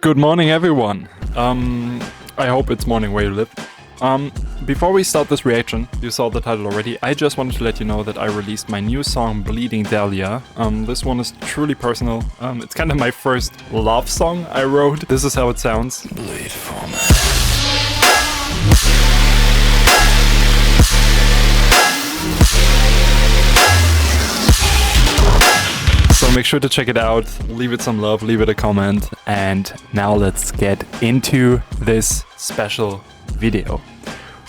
Good morning, everyone. I hope it's morning where you live. Before we start this reaction, you saw the title already, I just wanted to let you know that I released my new song, Bleeding Dahlia. This one is truly personal. It's kind of my first love song I wrote. This is how it sounds. Bleed for me. So make sure to check it out, leave it some love, leave it a comment, and now let's get into this special video.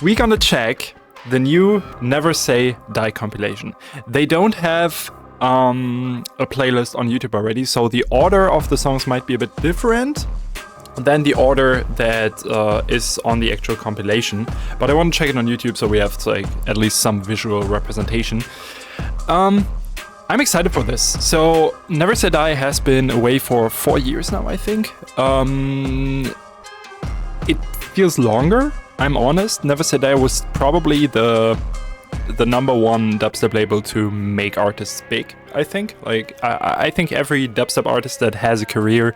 We're gonna check the new Never Say Die compilation. They don't have a playlist on YouTube already, so the order of the songs might be a bit different than the order that is on the actual compilation. But I want to check it on YouTube so we have at least some visual representation. I'm excited for this. So Never Say Die has been away for 4 years now, I think. It feels longer, I'm honest. Never Say Die was probably the number one dubstep label to make artists big, I think. I think every dubstep artist that has a career,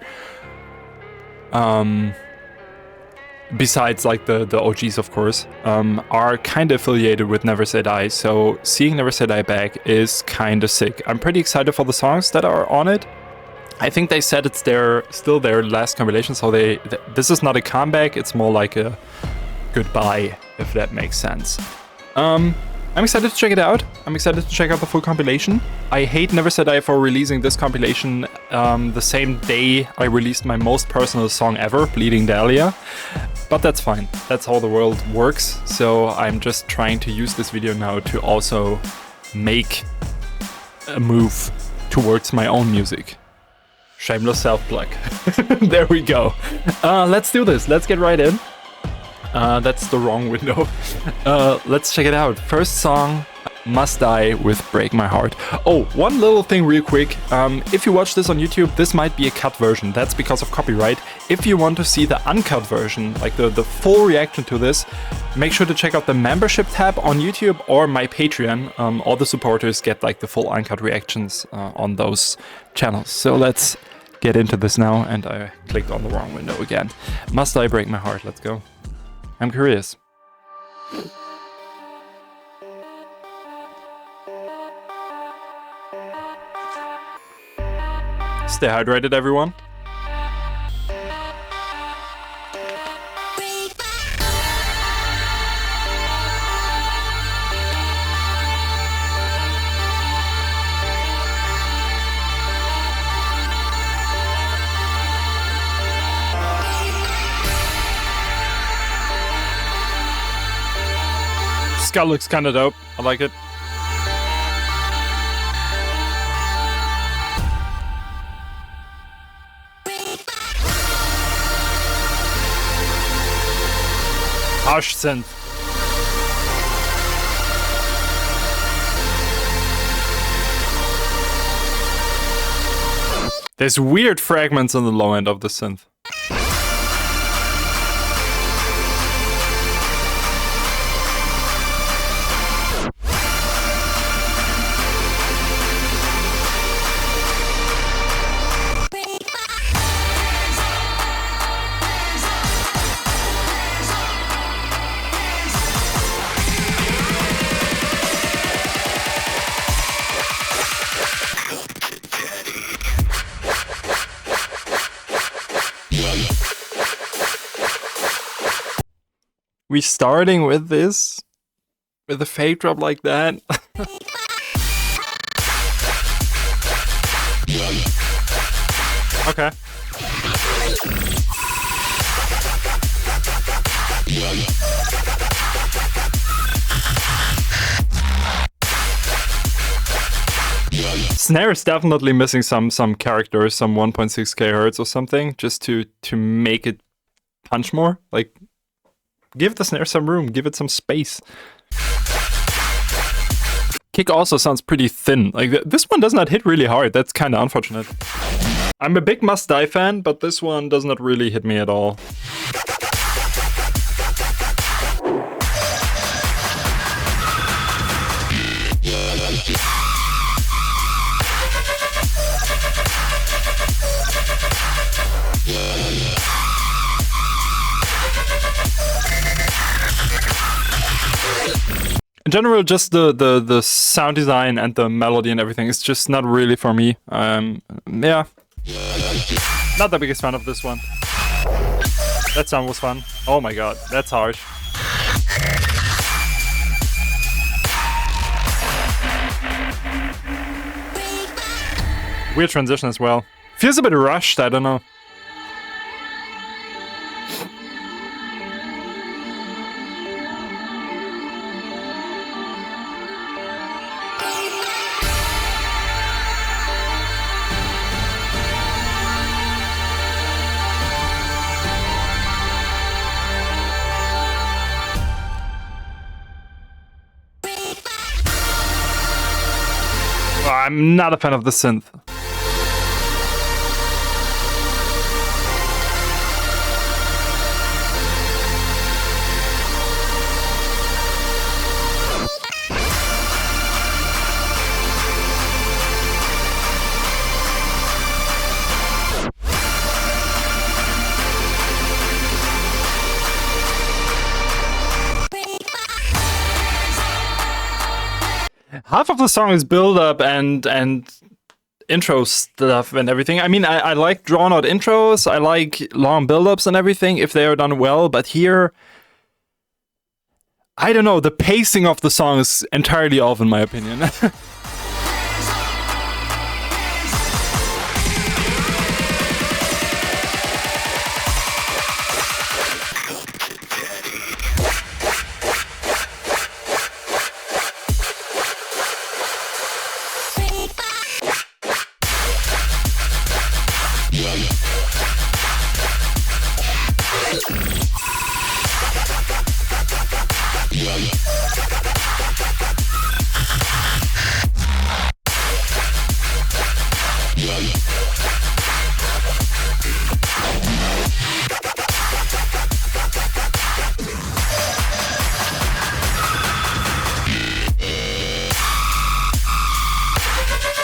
besides the OGs, of course, are kind of affiliated with Never Say Die. So seeing Never Say Die back is kind of sick. I'm pretty excited for the songs that are on it. I think they said it's still their last compilation, so this is not a comeback, it's more like a goodbye, if that makes sense. I'm excited to check it out. I'm excited to check out the full compilation. I hate Never Say Die for releasing this compilation the same day I released my most personal song ever, Bleeding Dahlia. But that's fine. That's how the world works. So I'm just trying to use this video now to also make a move towards my own music. Shameless self-plug. There we go. Let's do this. Let's get right in. That's the wrong window. Let's check it out. First song, Must Die with Break My Heart. Oh, one little thing real quick. If you watch this on YouTube, this might be a cut version. That's because of copyright. If you want to see the uncut version, like the full reaction to this, make sure to check out the membership tab on YouTube or my Patreon. All the supporters get the full uncut reactions on those channels. So let's get into this now. And I clicked on the wrong window again. Must I Break My Heart? Let's go. I'm curious. Stay hydrated, everyone. This guy looks kind of dope. I like it. Harsh synth. There's weird fragments on the low end of the synth. We starting with this? With a fake drop like that? Okay. Snare is definitely missing some characters, some 1.6 kHz or something, just to make it punch more. Give the snare some room, give it some space. Kick also sounds pretty thin. This one does not hit really hard. That's kind of unfortunate. I'm a big Must Die fan, but this one does not really hit me at all. In general, just the sound design and the melody and everything is just not really for me. Yeah. Not the biggest fan of this one. That sound was fun. Oh my god, that's harsh. Weird transition as well. Feels a bit rushed, I don't know. I'm not a fan of the synth. Half of the song is build up and intro stuff and everything. I mean, I like drawn out intros. I like long build ups and everything if they are done well. But here, I don't know. The pacing of the song is entirely off, in my opinion.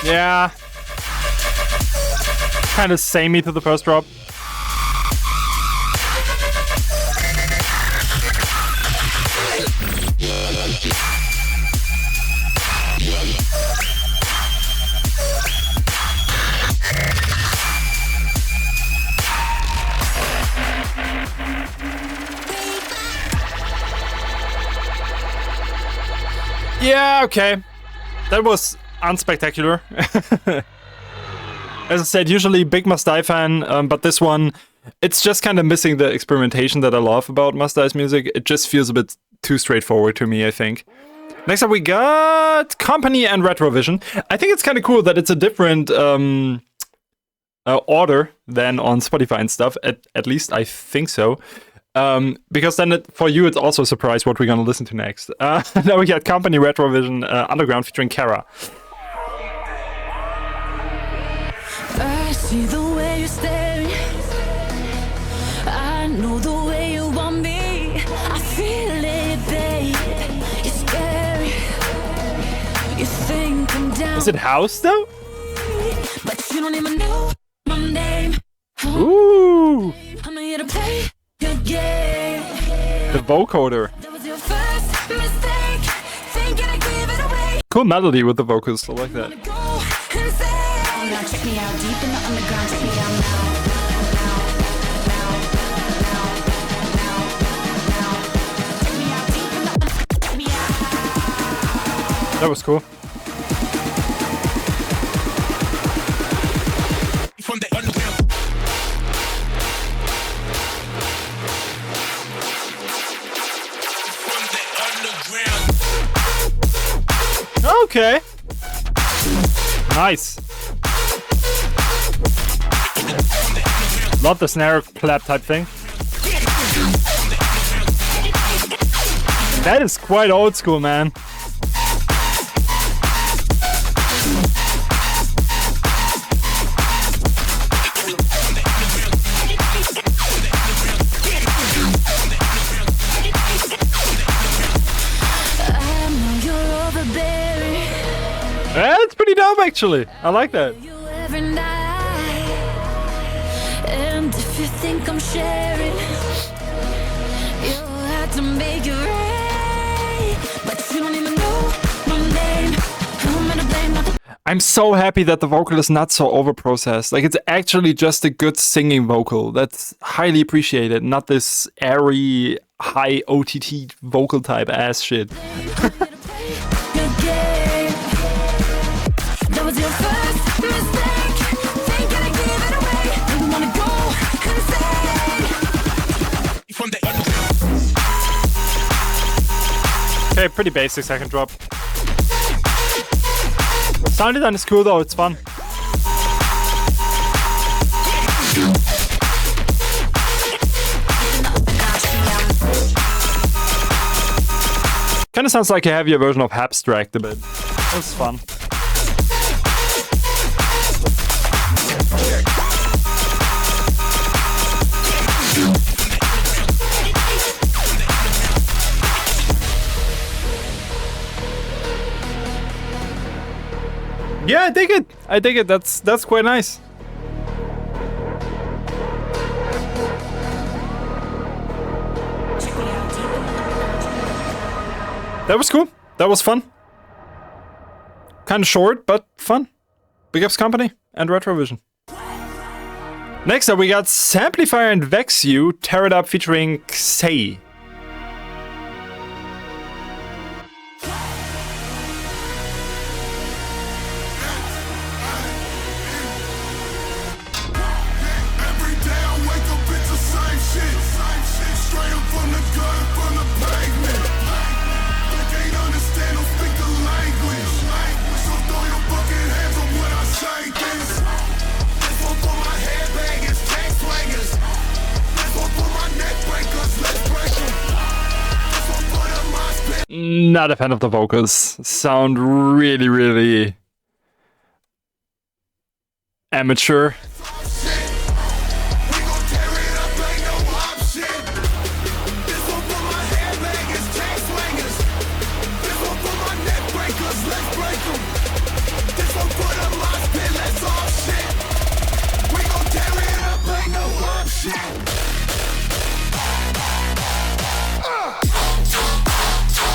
Yeah. Kind of samey to the first drop. Yeah, okay. That was unspectacular. As I said, usually big Must Die fan, but this one, it's just kind of missing the experimentation that I love about Must Die's music. It just feels a bit too straightforward to me, I think. Next up we got Company and Retrovision. I think it's kind of cool that it's a different order than on Spotify and stuff. At least I think so. Because then for you it's also a surprise what we're gonna listen to next. Now we got Company, Retrovision, Underground featuring Kara. I see the way you're staring. I know the way you want me. I feel it, babe. You're scary. You think I'm down. Is it house though? But you don't even know my name. Ooh! I'm here to play your game. The vocoder. That was your first mistake. Thinking I gave it away. Cool melody with the vocals, I like that. Go insane. Now check me out deep in the underground. Check me out now. Check me out deep in the check me out. That was cool. From the underground. From the underground. Okay. Nice. Love the snare clap type thing. That is quite old school, man. That's pretty dope, actually. I like that. And if you think I'm sharing, you'll have to make it right. way, but you don't even know my name. I'm gonna blame nothing. I'm so happy that the vocal is not so overprocessed. Like, it's actually just a good singing vocal. That's highly appreciated, not this airy, high OTT vocal type ass shit. Your game. That was your first mistake. Thinking I gave it away. You wanna go insane. From the underground. Okay, pretty basic second drop. Sound design is cool though, it's fun. Kinda sounds like a heavier version of Abstract a bit. It's fun. Yeah, I dig it. I dig it. That's quite nice. That was cool. That was fun. Kind of short, but fun. Big Ups Company and Retrovision. Next up, we got Samplifier and Vex You, Tear It Up featuring Xay. Every day I wake up, it's the same shit. Straight up from the gutter, from the pavement. They can't understand or speak the language. So throw your bucket hands on when I say this. This one for my headbangers, tank swingers. This one for my neck breakers, let's break them. This one for the mosh pit. Not a fan of the vocals. Sound really, really amateur.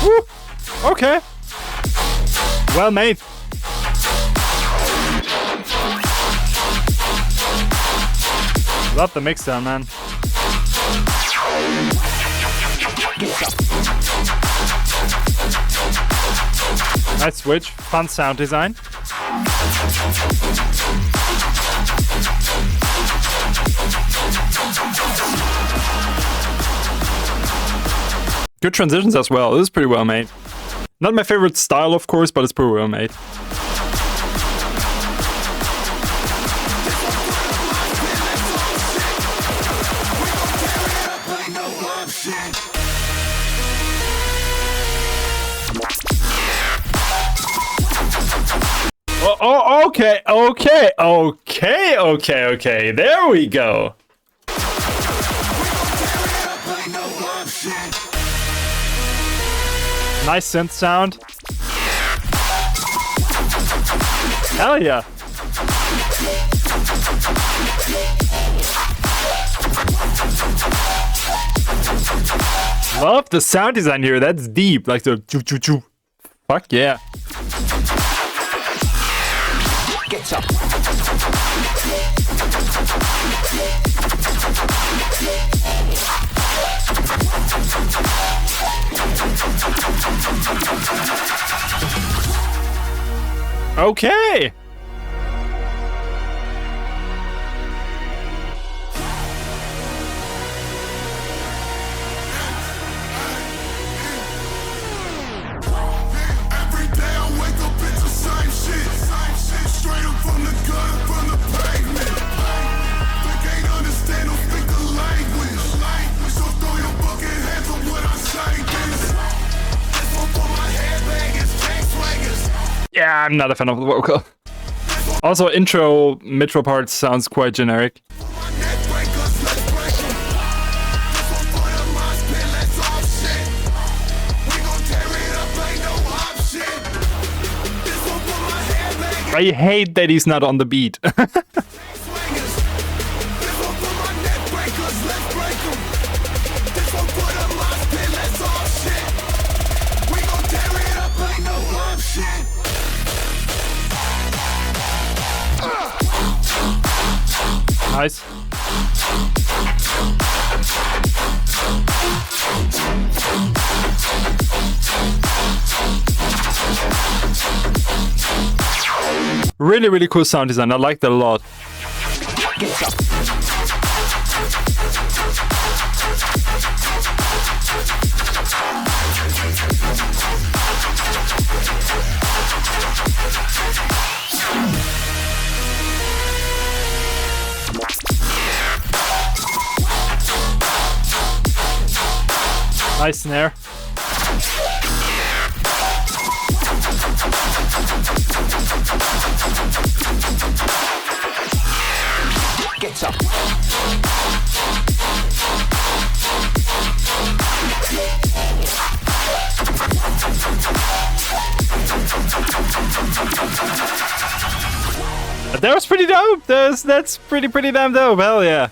Woo. Okay. Well made. Love the mix down, man. Nice switch. Fun sound design. Good transitions as well. This is pretty well made. Not my favorite style, of course, but it's pretty well made. Oh, okay. There we go. Nice synth sound. Hell yeah. Love the sound design here. That's deep. Like the choo choo choo. Fuck yeah. Get up. Okay. Every day I wake up, it's the same shit. Straight up from the gutter, from the pavement. They can't understand or speak the language. So throw your bucket hands on when I say this. This one for my headbangers, tank swingers. Yeah, I'm not a fan of the vocal. Also, mid-intro part sounds quite generic. My neck breakers, let's break them. This one for the mosh pit, let's all shit. We gon' tear it up, ain't no option. This one for my headbangers. I hate that he's not on the beat. Swingers. This one for my neck breakers, let's break them. This one for the mosh pit, let's all shit. We Ain't no love shit. Nice. Really, really cool sound design. I like that a lot. Nice snare. Get up. That was pretty dope. That's pretty damn dope. Hell yeah.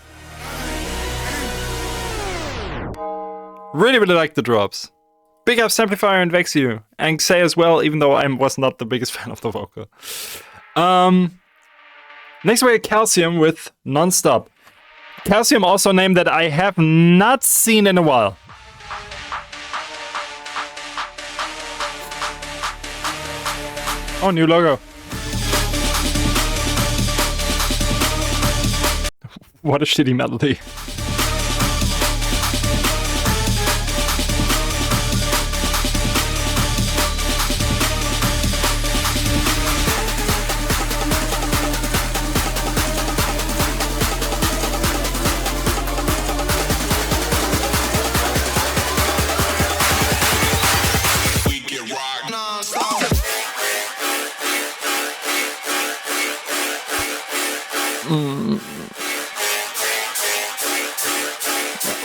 Really, really like the drops. Big ups Amplifier and Vex you. And Say as well, even though I was not the biggest fan of the vocal. Next we have Calcium with Nonstop. Calcium, also a name that I have not seen in a while. Oh, new logo. What a shitty melody. We get rock non-stop.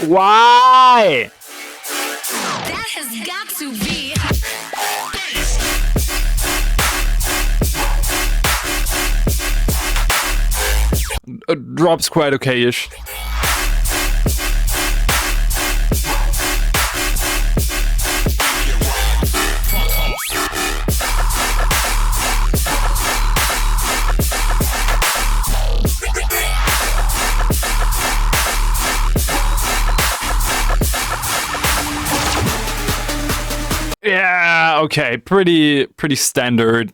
Why? That has got to be. Drops quite okay-ish. Yeah, okay, pretty standard.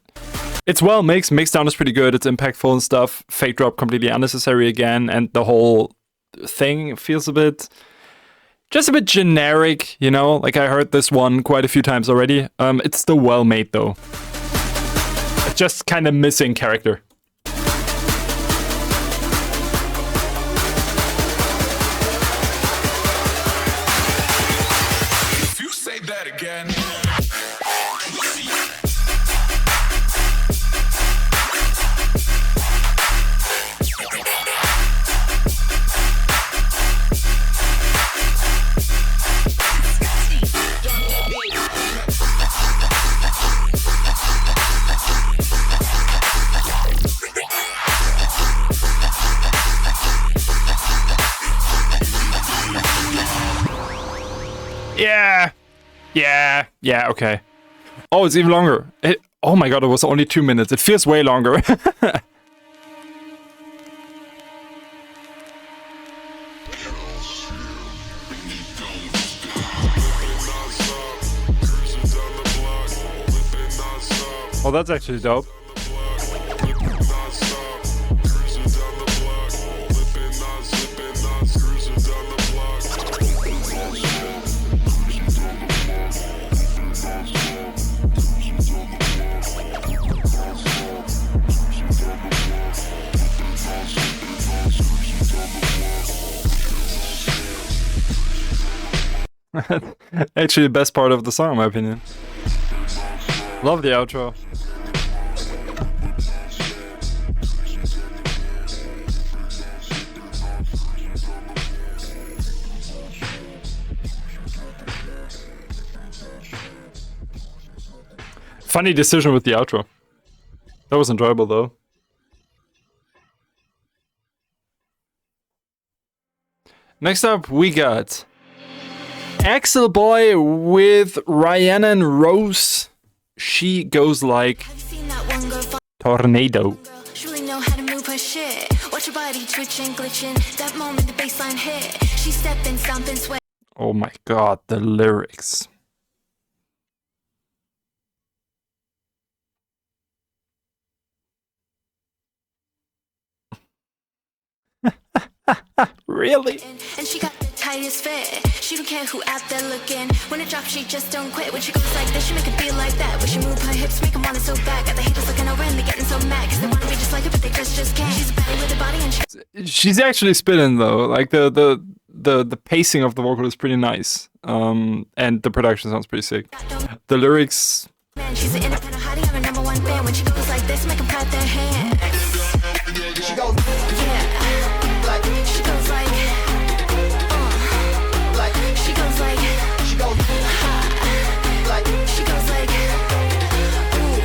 It's well mixed. Mixdown is pretty good. It's impactful and stuff. Fake drop completely unnecessary again, and the whole thing feels just a bit generic, you know? Like I heard this one quite a few times already. It's still well made though. It's just kind of missing character. If you say that again. Yeah, okay. Oh, it's even longer. Oh my god, it was only 2 minutes. It feels way longer. Oh, that's actually dope. Actually, the best part of the song, in my opinion. Love the outro. Funny decision with the outro. That was enjoyable though. Next up, we got Axel Boy with Rhiannon Rose. she goes like Have you seen that one girl fall tornado. girl? She really know how to move her shit. Watch her body twitching, glitching. That moment the baseline hit. She stepping, stomping, sweat. Oh my god, the lyrics. Really? And she got the tightest fit. She don't care who out there looking. When it drops, she just don't quit. When she goes like this, she make it feel like that. When she move her hips, make them want it so bad. Got the haters looking over and they getting so mad. Cause they wanna be just like her, but they just can't. She's a baddie with a body and She's actually spinning though. Like the pacing of the vocal is pretty nice. And the production sounds pretty sick. The lyrics. man, she's an independent hottie, I'm a #1 fan. When she goes like this, make them clap their hands. She goes Yeah. like, She goes like, like, she goes like, she goes like, she goes like, ooh.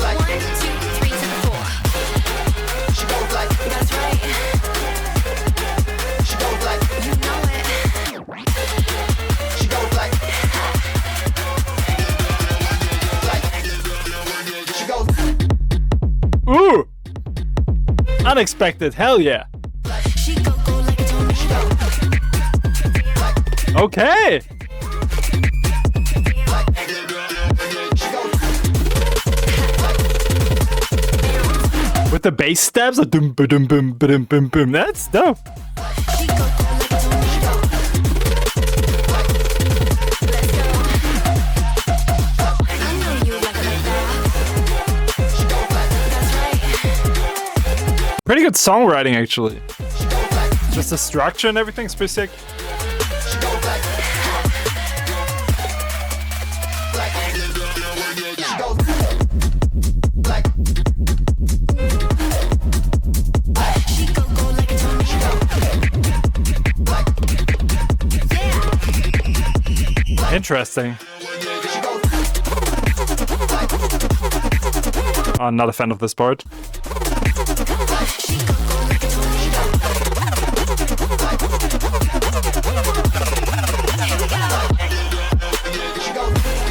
like, 1, 2, 3 to the 4. she goes like, That's right, she goes like, you know it. she goes like, she goes. Ooh! Unexpected, hell yeah! She go like a tornado. Okay! With the bass stabs, like dum ba dum bum ba dum bum bum. That's dope. She go like a tornado. Let's go. I know you like it like that. That's right. Pretty good songwriting, actually. Just the structure and everything's pretty sick. She go like a tornado. Yeah. Interesting. I'm not a fan of this part. She go like a tornado. Here we go.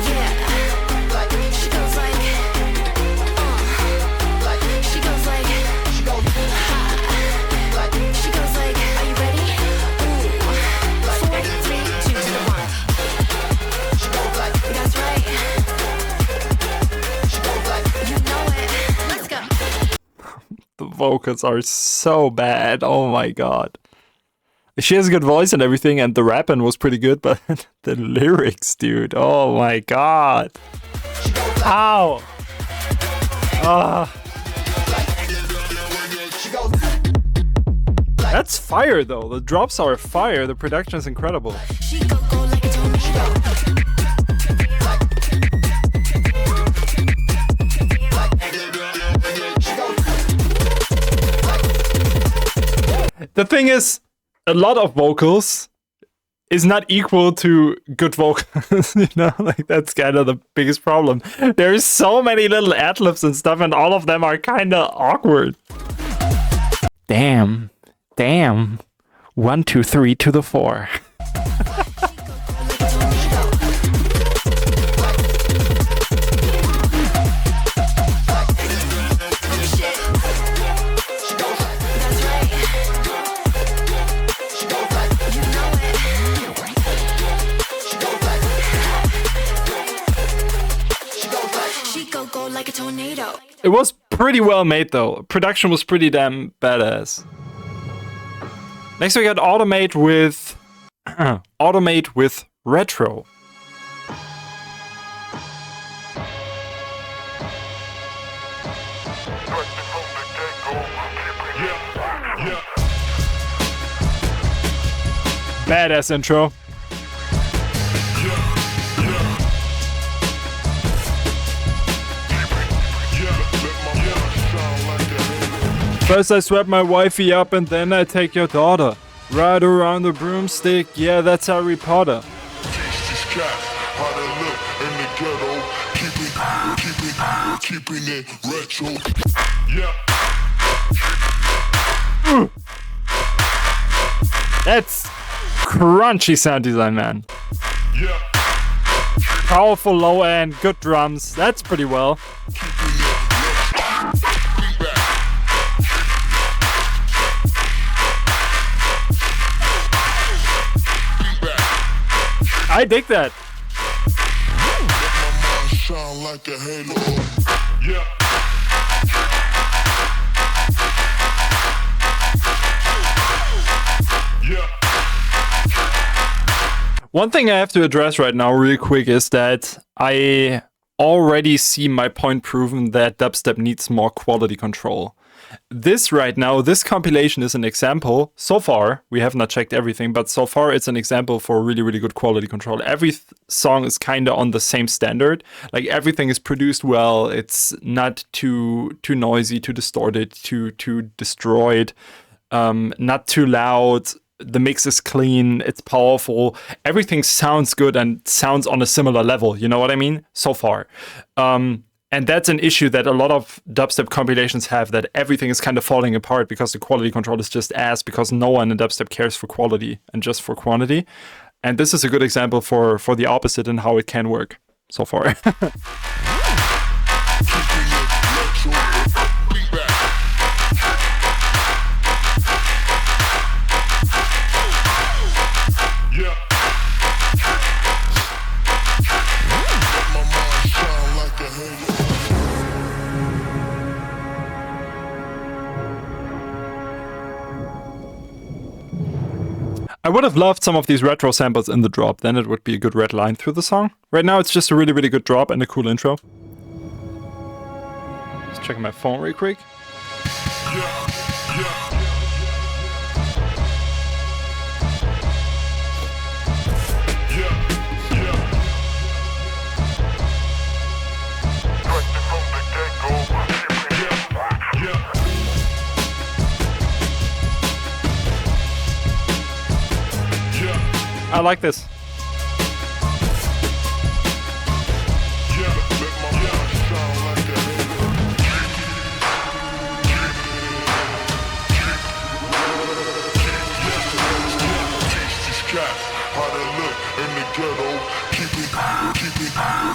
Yeah. She goes like, she goes like, she goes like, are you ready? Ooh. 4, 3, 2 to the 1. That's right. You know it. Let's go. The vocals are so bad. Oh my god. She has a good voice and everything, and the rapping was pretty good, but the lyrics, dude. Oh my god. Ow. Ah. That's fire though. The drops are fire. The production is incredible. She go like a tornado. The thing is, a lot of vocals is not equal to good vocals. You know, like that's kind of the biggest problem. There's so many little ad-libs and stuff, and all of them are kind of awkward. Damn. 1, 2, 3 to the 4. That's right. You know it. She go like a tornado. It was pretty well made though. Production was pretty damn badass. Next we got Automate with Automate with Retro. Badass intro. First I swept my wifey up and then I take your daughter. Ride around the broomstick, yeah, that's Harry Potter. Keeping it retro. Yeah. That's crunchy sound design, man. Yeah. Powerful low end, good drums. That's pretty well. I dig that. Shine like a halo. Yeah. One thing I have to address right now real quick is that I already see my point proven that dubstep needs more quality control. This right now, this compilation is an example. So far, we have not checked everything, but so far it's an example for really, really good quality control. Every song is kind of on the same standard. Like everything is produced well. It's not too noisy, too distorted, too destroyed, not too loud. The mix is clean, it's powerful, everything sounds good and sounds on a similar level, you know what I mean? So far. And that's an issue that a lot of dubstep compilations have, that everything is kind of falling apart because the quality control is just ass, because no one in dubstep cares for quality and just for quantity. And this is a good example for the opposite and how it can work so far. I would have loved some of these retro samples in the drop, then it would be a good red line through the song. Right now it's just a really, really good drop and a cool intro. Just checking my phone real quick. I like this.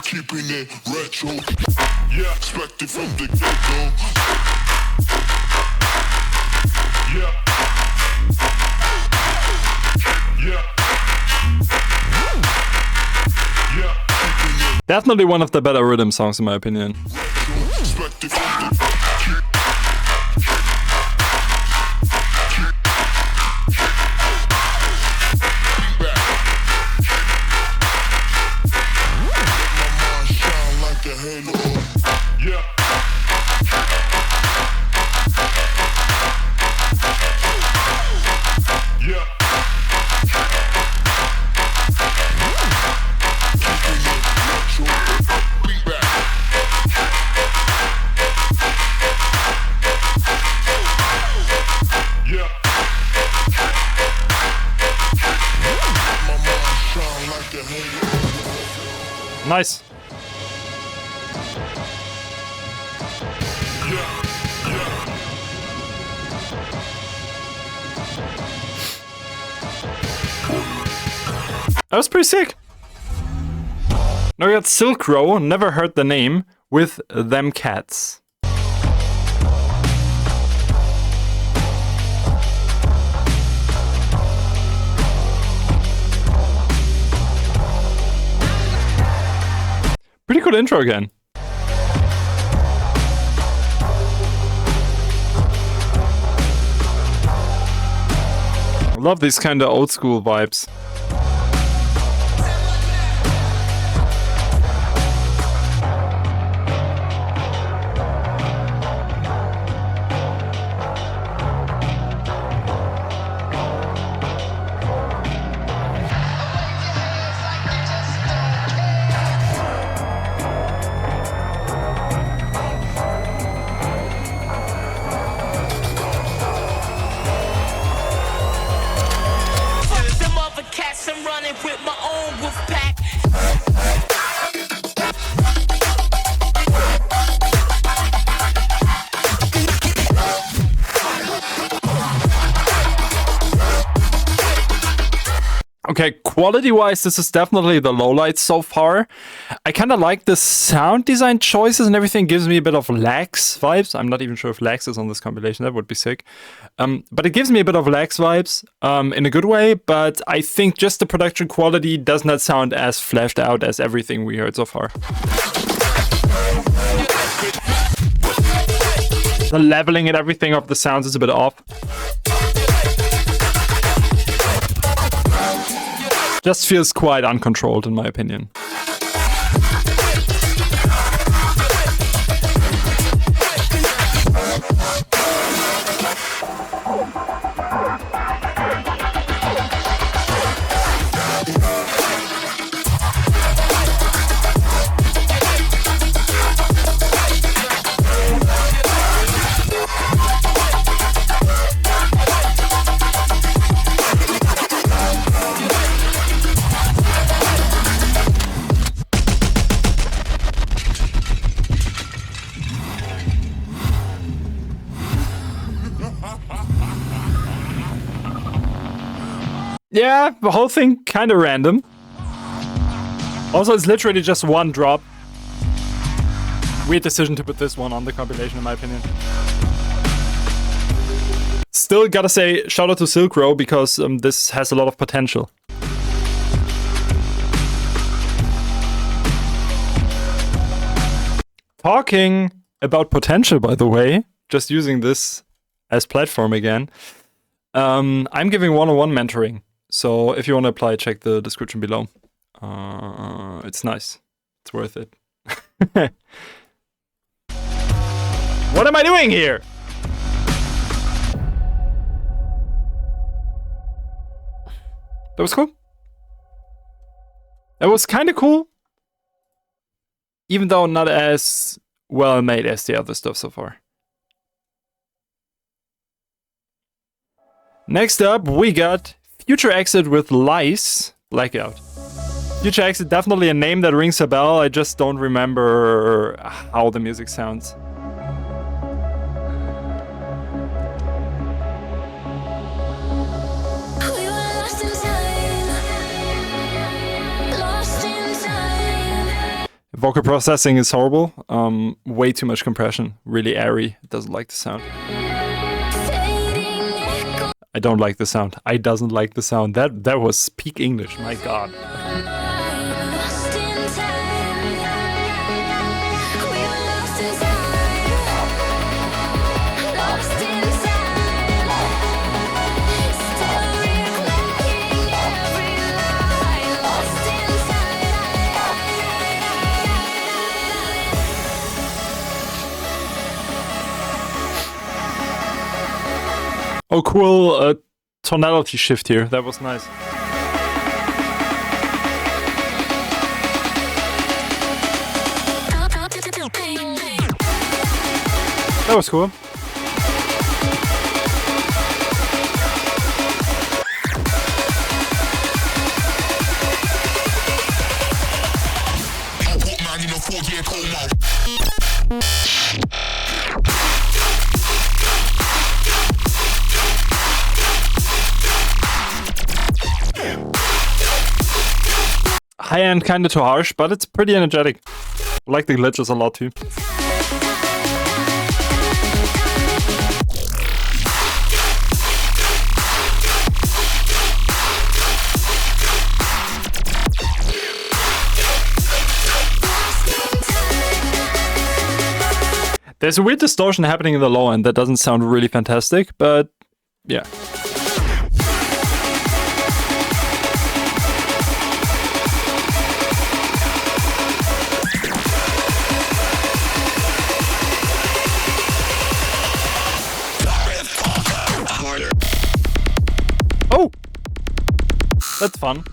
Keeping it retro. Yeah, expected from the get-go. Yeah. Definitely one of the better rhythm songs in my opinion. Nice. That was pretty sick. Now we got Silk Row, never heard the name, with Them Cats. Pretty good intro again. I love these kind of old school vibes. Okay, quality-wise, this is definitely the lowlight so far. I kind of like the sound design choices and everything. Gives me a bit of Lax vibes. I'm not even sure if Lax is on this compilation. That would be sick. But it gives me a bit of Lax vibes in a good way. But I think just the production quality does not sound as fleshed out as everything we heard so far. The leveling and everything of the sounds is a bit off. Just feels quite uncontrolled in my opinion. Yeah, the whole thing kind of random. Also, it's literally just one drop. Weird decision to put this one on the compilation, in my opinion. Still gotta say, shout out to Silk Row, because this has a lot of potential. Talking about potential, by the way, just using this as platform again, I'm giving one-on-one mentoring. So if you want to apply, check the description below. It's nice. It's worth it. What am I doing here? That was cool. That was kind of cool. Even though not as well made as the other stuff so far. Next up, we got Future Exit with Lice Blackout. Future Exit, definitely a name that rings a bell. I just don't remember how the music sounds. We were lost in time. Lost in time. Vocal processing is horrible. Way too much compression. Really airy. It doesn't like the sound. Fading echo. I don't like the sound. I doesn't like the sound. That was peak English. My God. Lost in time. We were lost in time. Lost in time. Still replaying every lie. Lost in Oh, cool tonality shift here. That was nice. That was cool. High end, kinda too harsh, but it's pretty energetic. I like the glitches a lot too. There's a weird distortion happening in the low end that doesn't sound really fantastic, but yeah. Oh! That's fun.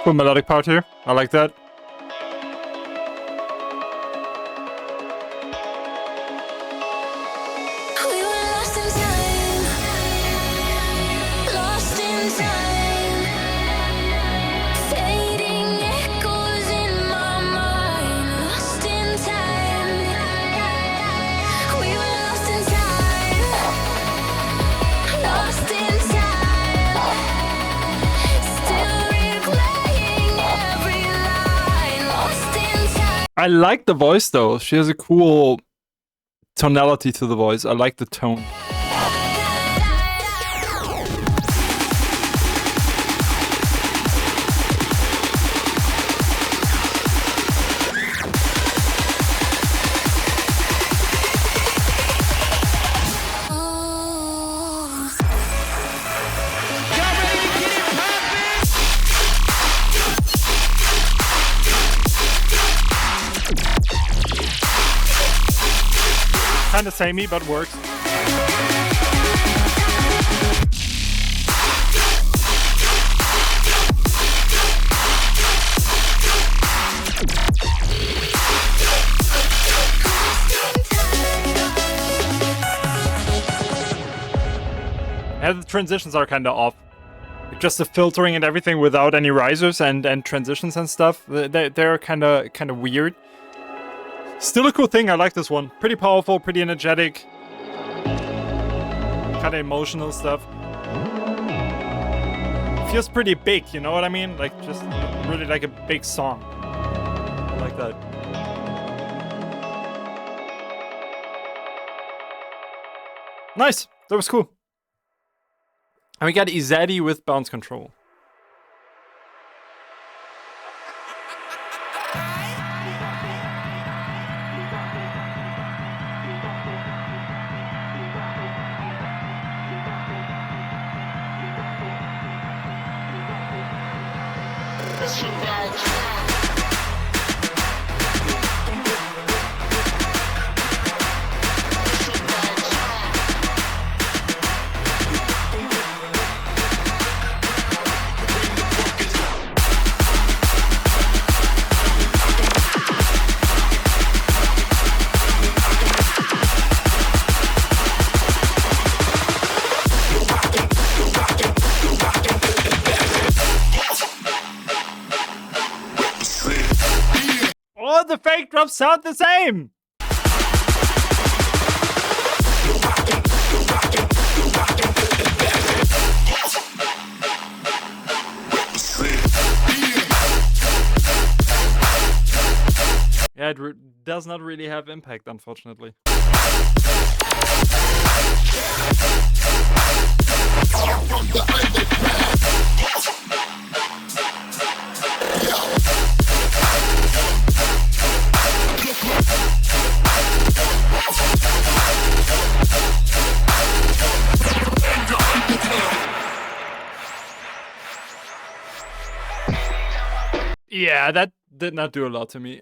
Cool melodic part here. I like that. I like the voice though. She has a cool tonality to the voice. I like the tone. Kinda samey, but works. Yeah, the transitions are kinda off. Just the filtering and everything without any risers and transitions and stuff. They're kinda weird. Still a cool thing, I like this one. Pretty powerful, pretty energetic. Kinda emotional stuff. Feels pretty big, you know what I mean? Like, just really like a big song. I like that. Nice, that was cool. And we got Izadi with bounce control. All the fake drops sound the same! Yeah, it does not really have impact, unfortunately. Yeah, that did not do a lot to me.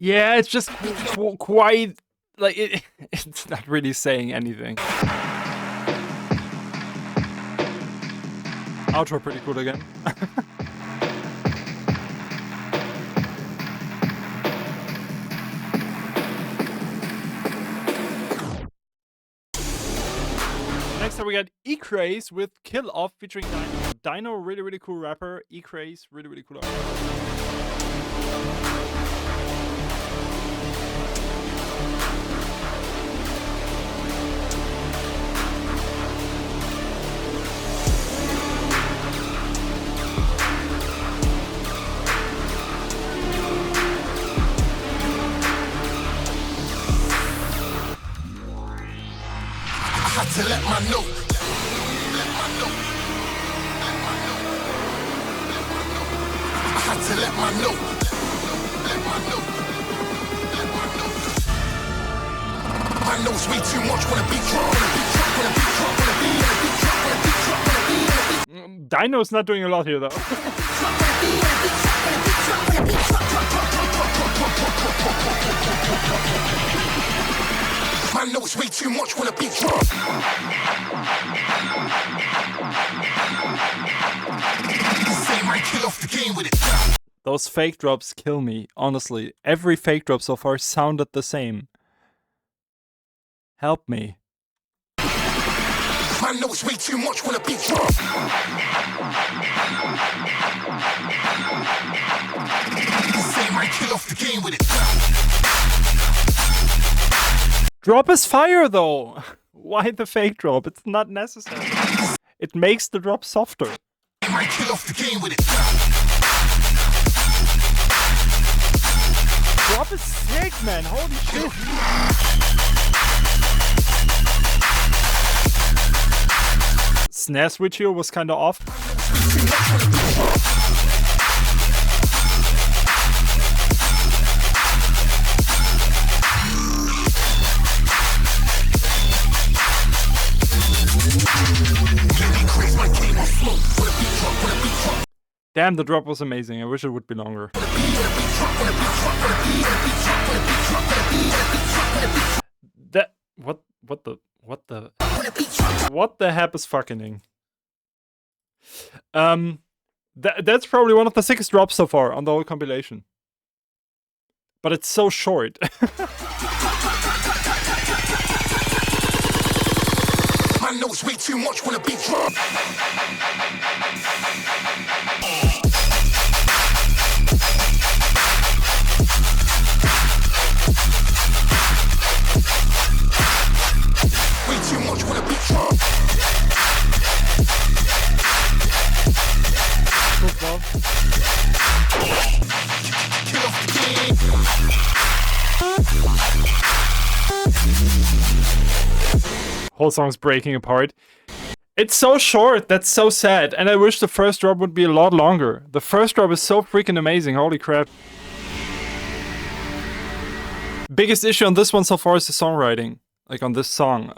Yeah, it's just quite like it's not really saying anything. Outro pretty cool again. Next up we got E-Craze with Kill Off featuring Dino. Dino, really cool rapper. E-Craze, really cool rapper. To let my know. note. Let my note. Let my note. My notes way too much. Wanna be drunk. Wanna be drunk. Wanna be drunk. Wanna be drunk. Wanna be drunk. Wanna be drunk. Wanna be. Dino's not doing a lot here, though. My notes way too much. Wanna be drunk. Say my kill off the game with it. Those fake drops kill me, honestly. Every fake drop so far sounded the same. Help me. My notes way too much. Wanna be drunk. Say my kill off the game with it. Drop is fire, though. Why the fake drop? It's not necessary. It makes the drop softer. Say my kill off the game with it. Drop is sick, man. Holy shit. Snare switch here was kind of off. Damn, the drop was amazing. I wish it would be longer. That what the heck is fucking? That's probably one of the sickest drops so far on the whole compilation. But it's so short. My notes way too much. Wanna be drunk. Way too much. Wanna be drunk. Kill off the game. Whole song's breaking apart. It's so short, that's so sad, and I wish the first drop would be a lot longer. The first drop is so freaking amazing, holy crap. Biggest issue on this one so far is the songwriting, like on this song.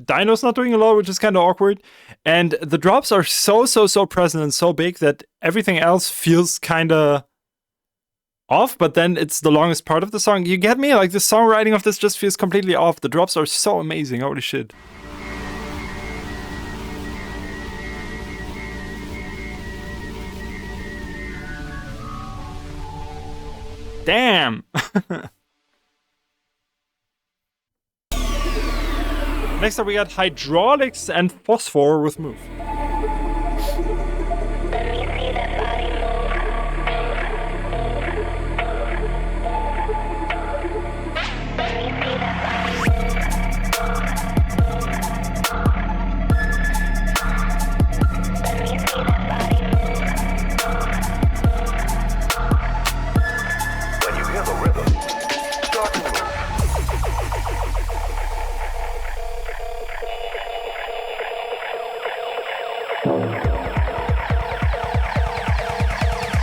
Dino's not doing a lot, which is kind of awkward, and the drops are so present and so big that everything else feels kind of off, but then it's the longest part of the song. You get me? Like, the songwriting of this just feels completely off. The drops are so amazing, holy shit. Damn! Next up we got Hydraulics and Phosphor with Move.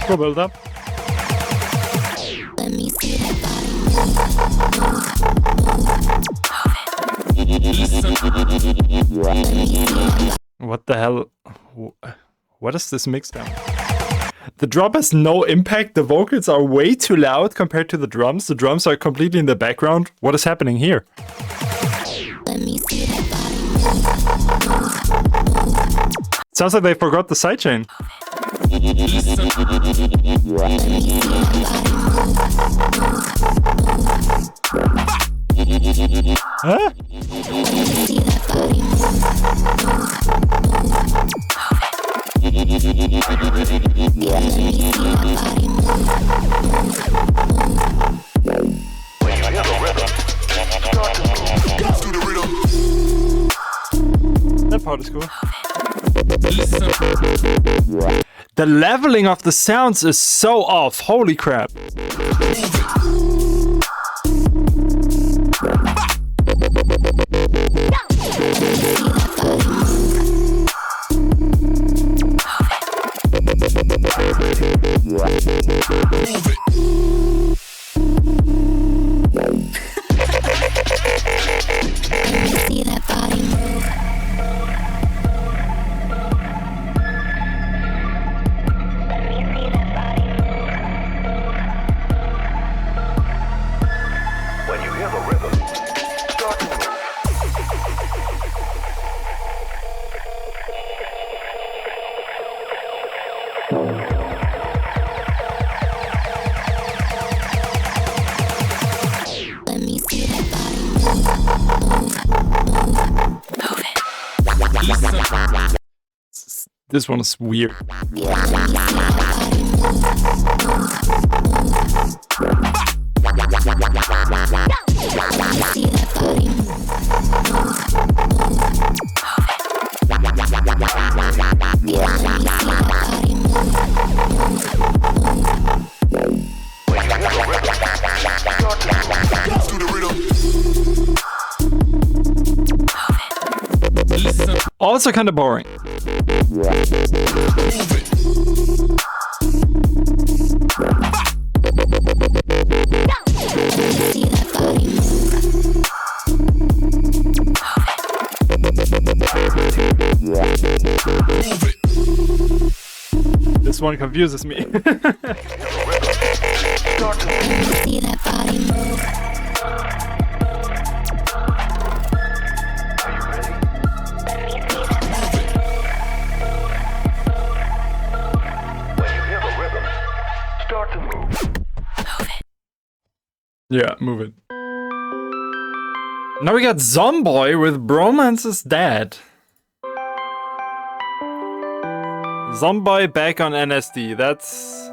Cool build up. Let me see that body. What the hell? What is this mix down? The drop has no impact. The vocals are way too loud compared to the drums. The drums are completely in the background. What is happening here? Let me see that body. Sounds like they forgot the sidechain. Huh? That part is cool. The leveling of the sounds is so off. Holy crap. This one is weird. Also kind of boring. This one confuses me. See that body move. Yeah, move it. Now we got Zomboy with Bromance is Dead. Zomboy back on NSD. That's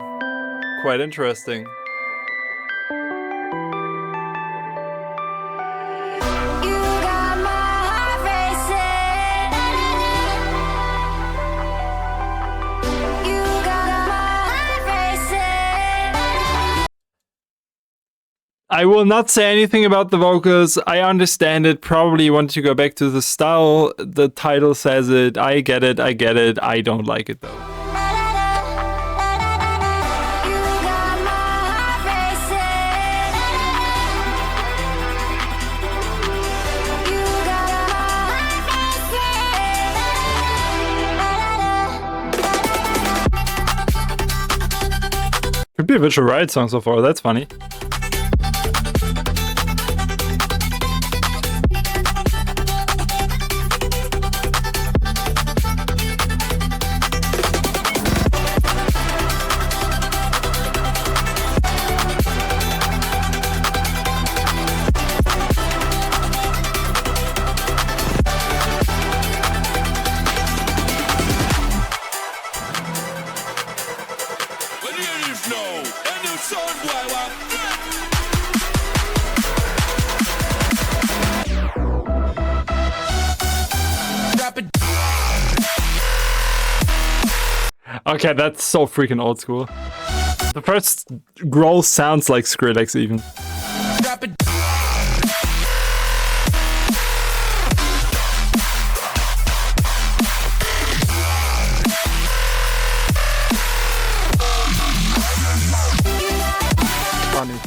quite interesting. You got my heart racing. You got my heart racing. I will not say anything about the vocals. I understand it. Probably want to go back to the style. The title says it. I get it. I get it. I don't like it though. You got my heart racing. You got my heart racing. Could be a Virtual Riot song so far. That's funny. Okay, that's so freaking old school. The first growl sounds like Skrillex even. Funny.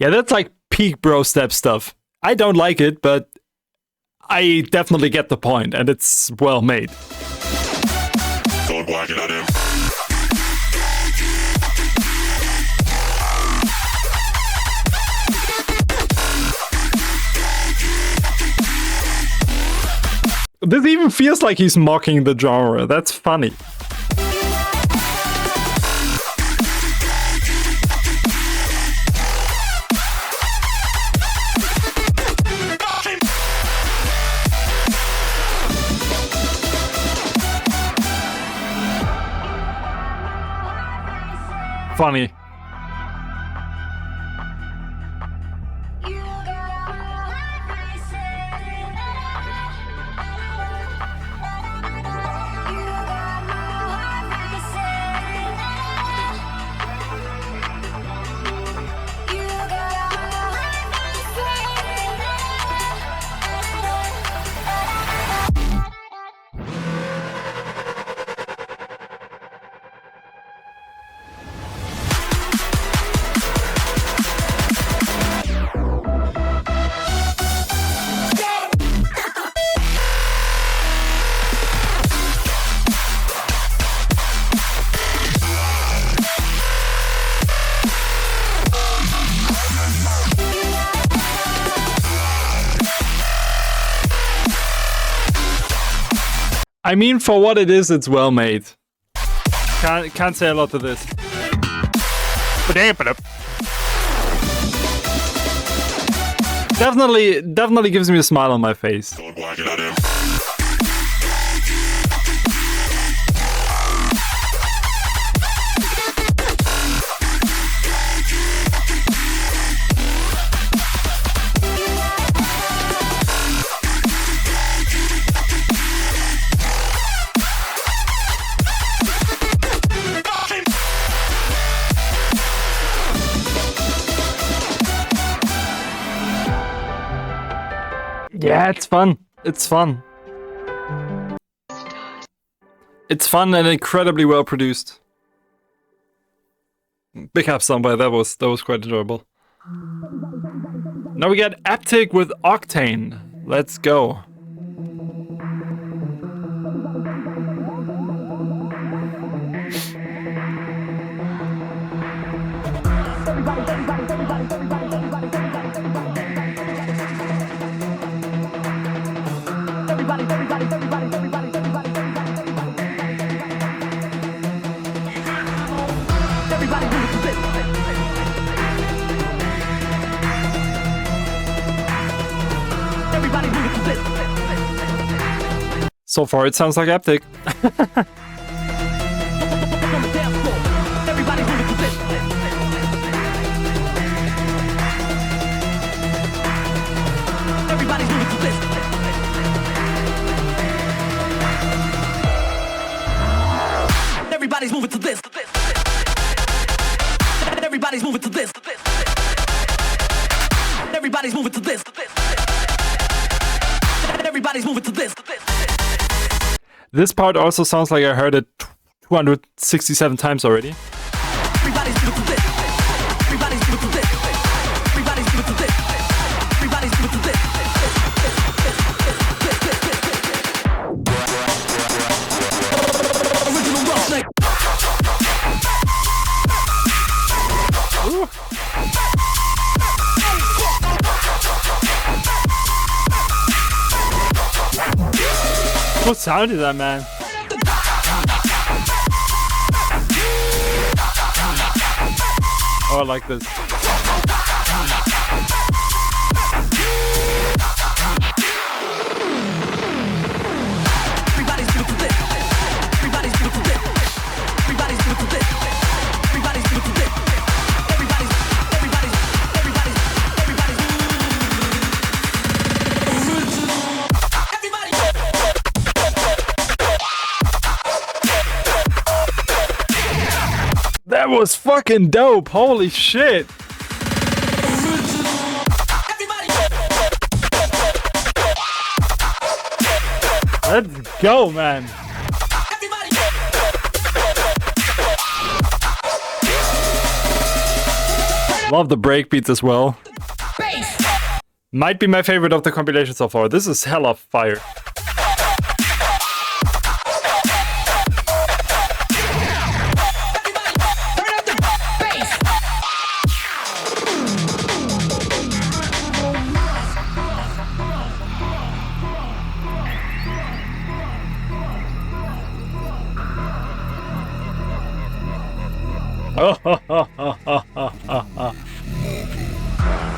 Yeah, that's like peak bro step stuff. I don't like it, but I definitely get the point, and it's well made. This even feels like he's mocking the genre. That's funny. Funny. I mean, for what it is, it's well made. Can't say a lot to this. Definitely gives me a smile on my face. Yeah, it's fun. It's fun. It's fun and incredibly well produced. Big up somebody, that was quite enjoyable. Now we got Aptic with Octane. Let's go. So far, it sounds like Aptic. Everybody's moving to this. Everybody's moving to this. Everybody's moving to this. Everybody's moving to this. This part also sounds like I heard it 267 times already. Everybody's moving to this. Everybody's moving to this. Everybody's moving to this. Everybody's moving to this. Original Roughneck. What sound is that, man? Oh, I like this. Everybody's moving to this. Everybody's moving to this. Everybody's moving to this. Everybody's moving to this. That was fucking dope. Holy shit. Let's go, man. Love the breakbeats as well. Might be my favorite of the compilation so far. This is hella fire.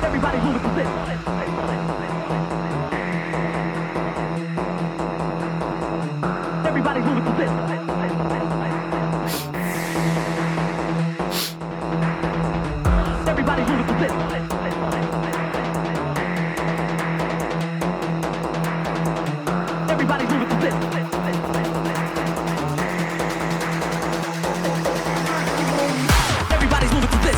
Everybody moving to this. Everybody's moving to this. Everybody's moving to this. Everybody's moving to this. Everybody's moving to this.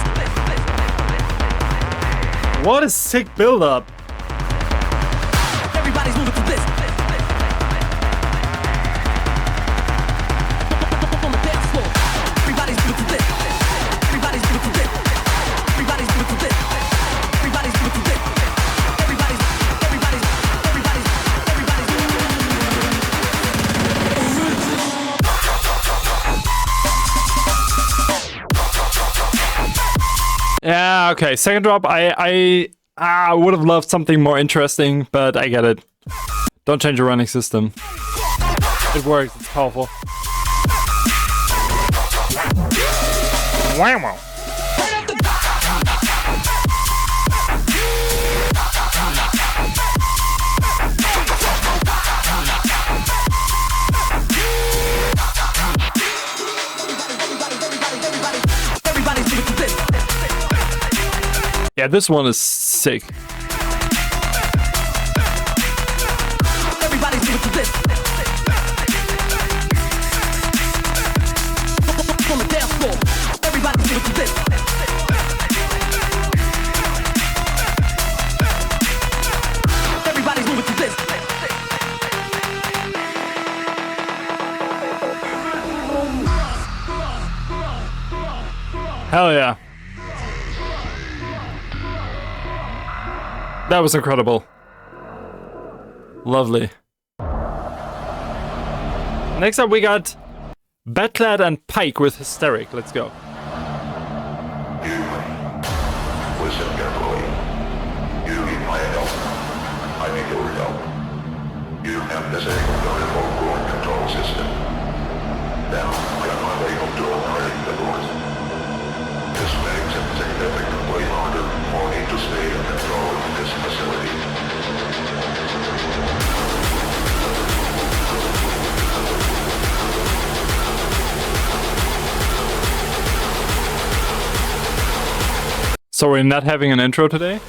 What a sick build-up. Everybody's moving to this. On the dance floor. Everybody's moving to this. Everybody's moving to this. Everybody's moving to this. Everybody's moving to this. Everybody's Yeah, okay. Second drop, I would have loved something more interesting, but I get it. Don't change your running system. It works, it's powerful. Wow. Yeah, this one is sick. Everybody's moving to this. On the dance floor. Everybody's moving to this. Everybody's moving to this. Hell yeah. That was incredible. Lovely. Next up we got Batclad and Pike with Hysteric. Let's go. Listen carefully. You need my help. I need your help. You have disabled the remote door control system. Now, I am unable to operate the doors. This makes it significantly harder for me to stay in control of this facility. So we're not having an intro today?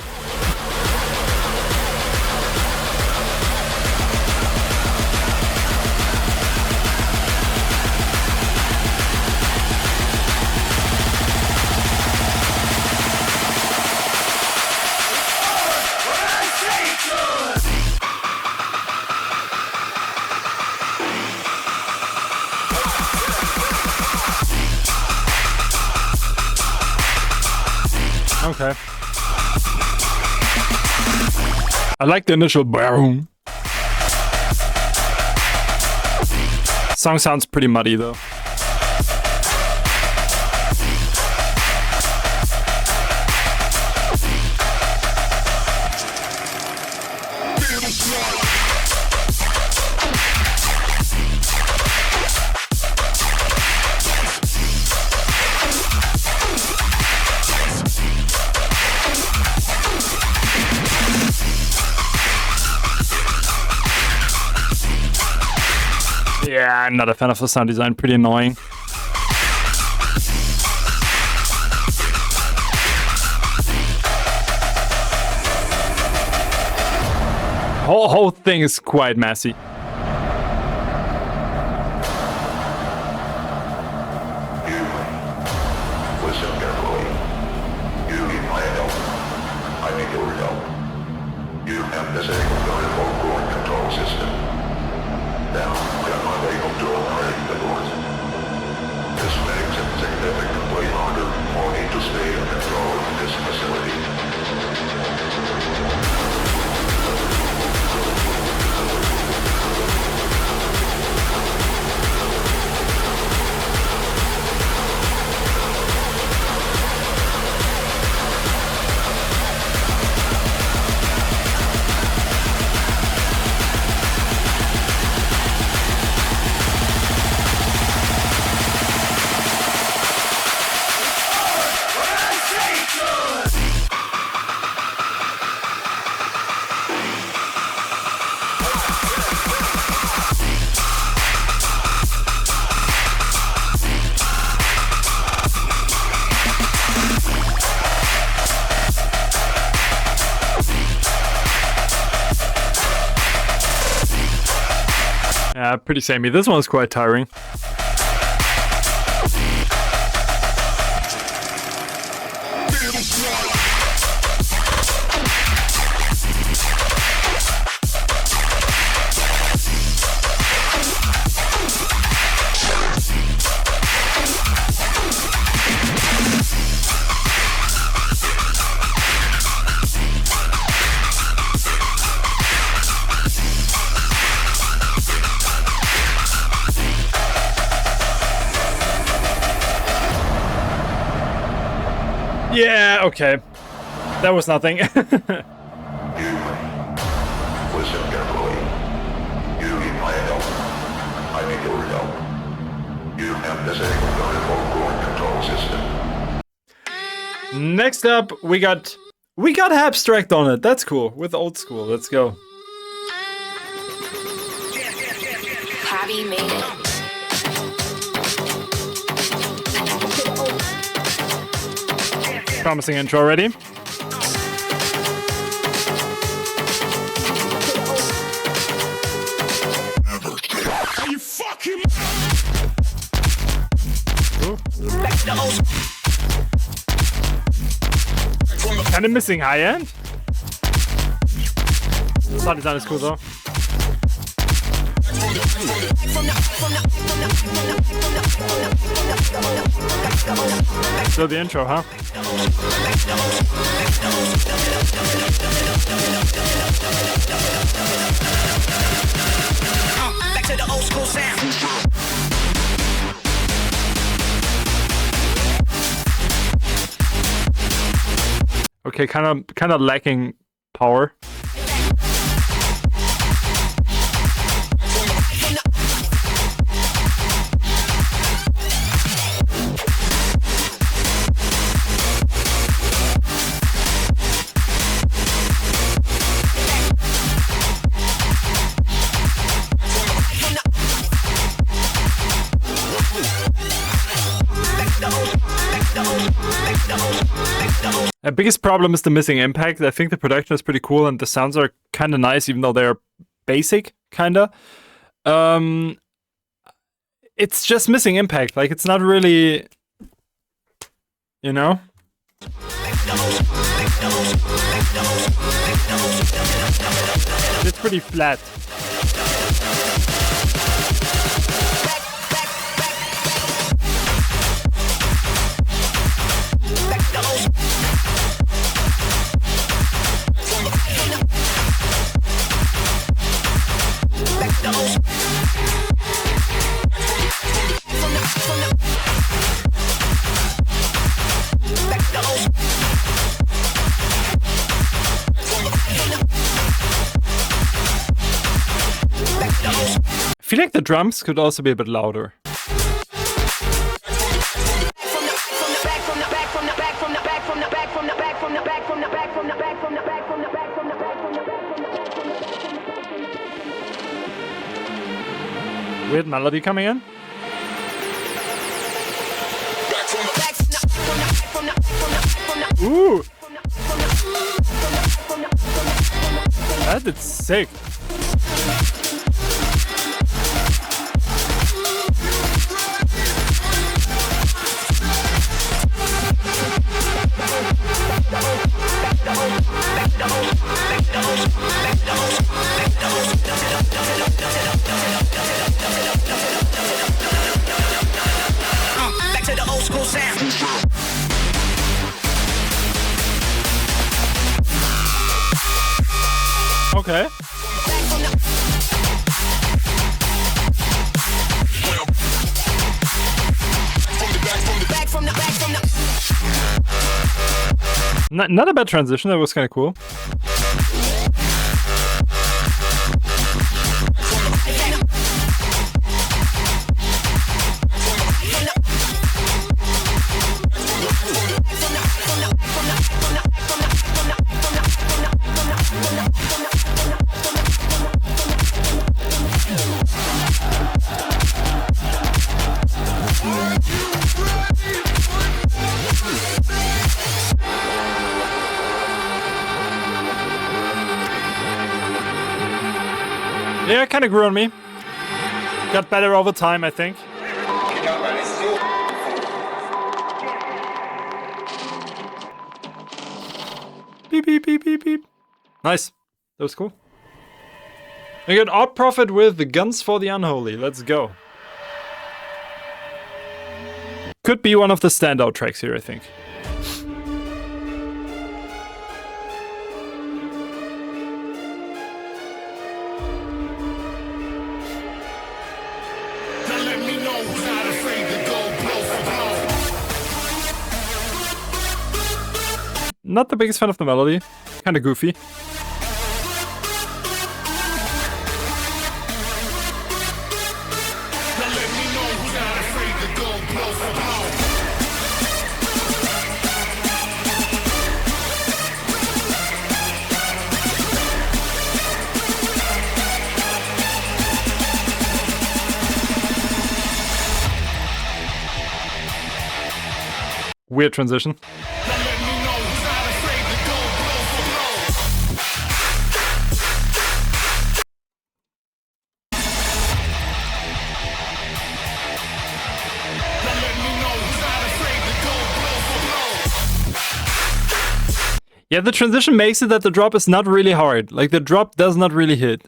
Okay. I like the initial boom. Song sounds pretty muddy though. Yeah, I'm not a fan of the sound design. Pretty annoying. Whole thing is quite messy. Listen carefully. You need my help. I need your help. You have disabled the remote door control system. Now, I am unable to operate the doors. This makes it significantly harder for me to stay in control of this facility. Yeah, pretty samey. This one's quite tiring. Yeah, okay. That was nothing. You listen carefully. You need my help. I need your help. You have disabled the remote door control system. Next up, we got Abstract on it. That's cool. With Old School. Let's go. Javi made it. Promising intro already. Kind of missing high end. Sound design is cool though. So the intro, huh? Back to the old school sound. Okay, kind of lacking power. The biggest problem is the missing impact. I think the production is pretty cool and the sounds are kind of nice, even though they're basic, kind of. It's just missing impact. Like, it's not really, you know? It's pretty flat. I feel like the drums could also be a bit louder. Weird melody coming in. Ooh! That is sick. Back to the old school sound. Okay. Not a bad transition, that was kind of cool. Yeah, it kind of grew on me. Got better over time, I think. Beep, beep, beep, beep, beep. Nice. That was cool. I got Odd Profit with the Guns for the Unholy. Let's go. Could be one of the standout tracks here, I think. Not the biggest fan of the melody. Kind of goofy. Weird transition. Yeah, the transition makes it that the drop is not really hard. Like, the drop does not really hit.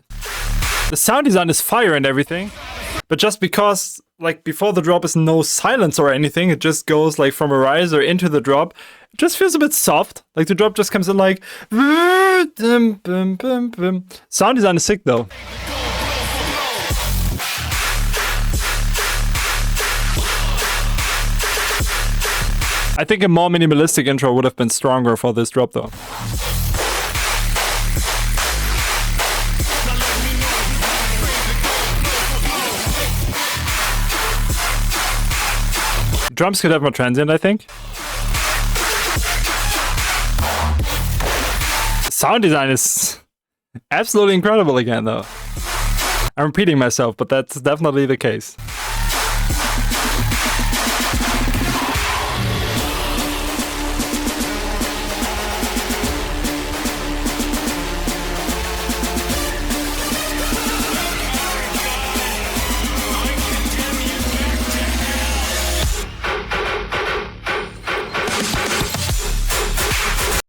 The sound design is fire and everything, but just because, like, before the drop is no silence or anything, it just goes, like, from a riser into the drop, it just feels a bit soft. Like, the drop just comes in like... Sound design is sick, though. I think a more minimalistic intro would have been stronger for this drop, though. Drums could have more transient, I think. Sound design is absolutely incredible again, though. I'm repeating myself, but that's definitely the case.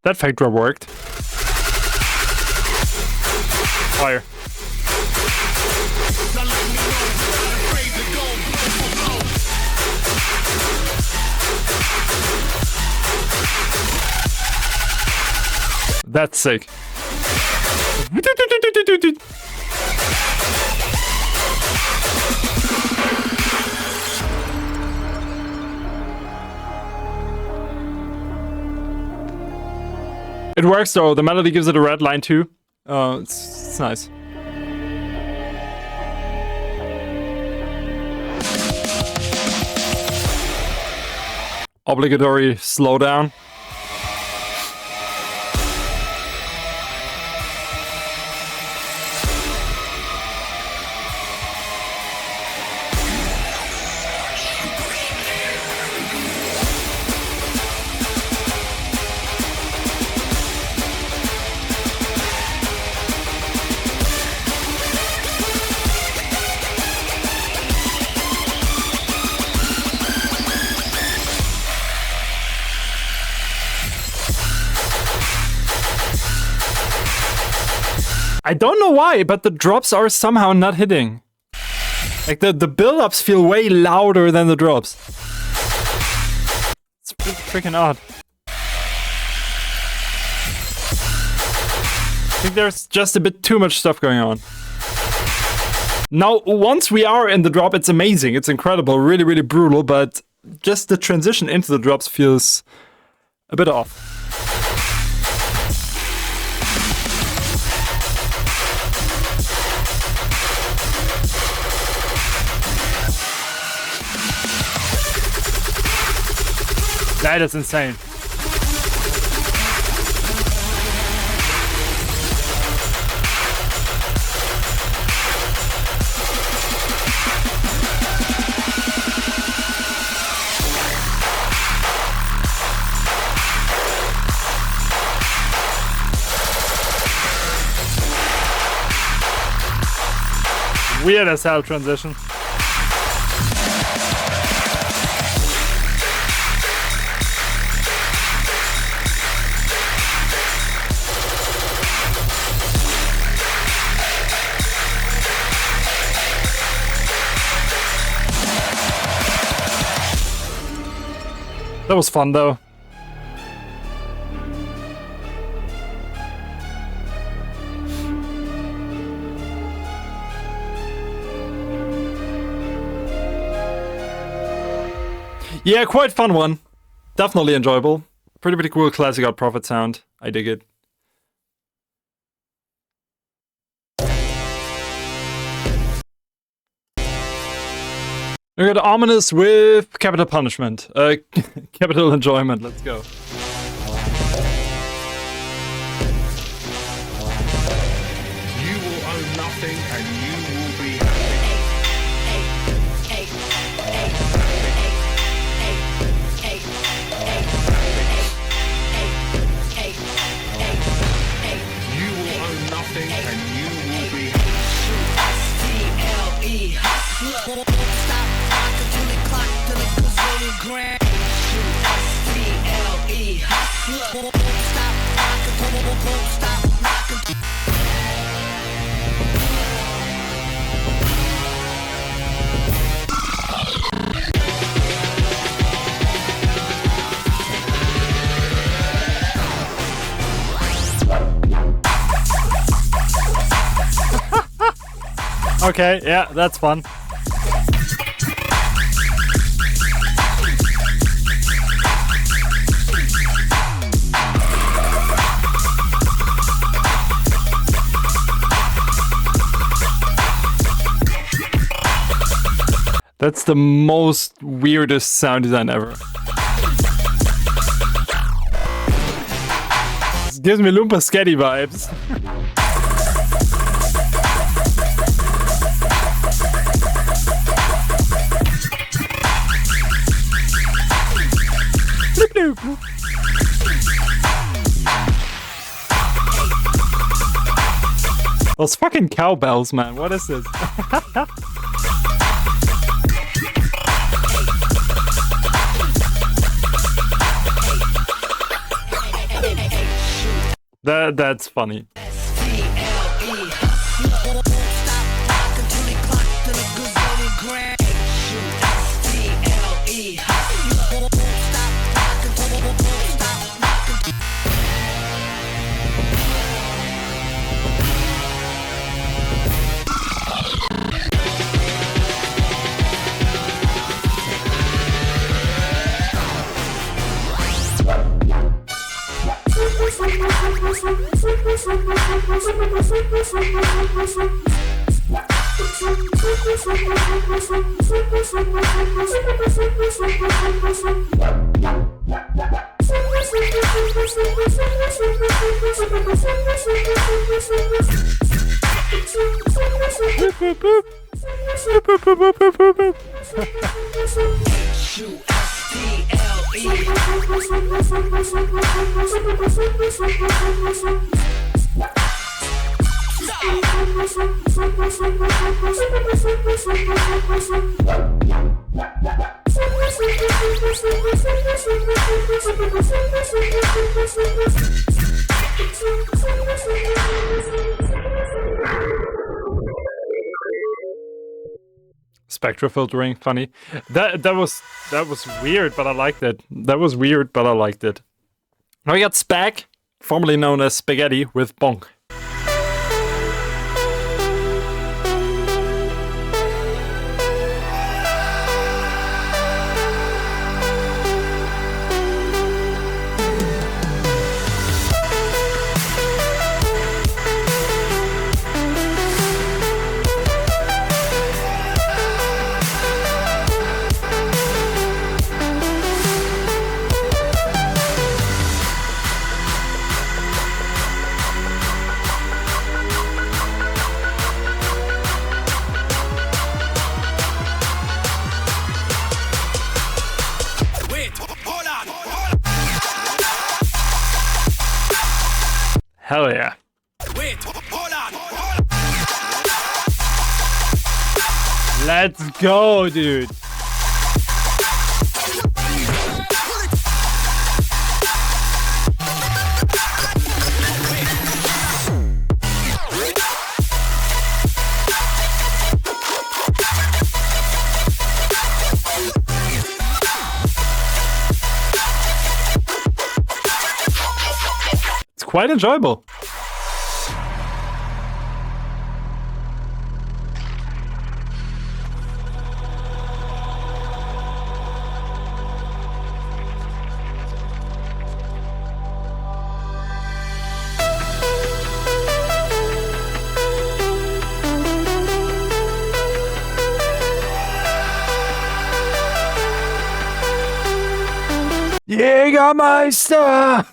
That fake drop worked. Fire. That's sick. It works though, the melody gives it a red line too. It's nice. Obligatory slowdown. I don't know why, but the drops are somehow not hitting. Like the build-ups feel way louder than the drops. It's freaking odd. I think there's just a bit too much stuff going on. Now, once we are in the drop, it's amazing. It's incredible, really, really brutal, but just the transition into the drops feels a bit off. That is insane. Weird as hell transition. That was fun though. Yeah, quite fun one. Definitely enjoyable. Pretty cool classic Out Prophet sound. I dig it. We got Ominous with Capital Punishment. Capital Enjoyment, let's go. You will own nothing and you will be happy. You will own nothing and you will be happy. Okay, yeah, that's fun. That's the most weirdest sound design ever. This gives me Loompa Sketty vibes. Bloop, bloop. Those fucking cowbells, man. What is this? That's funny. Spectral filtering, funny. That was weird, but I liked it. That was weird, but I liked it. Now we got Spag, formerly known as Spaghetti, with Bonk. Hell yeah. Wait, hold on. Let's go, dude. It's quite enjoyable. Jägermeister!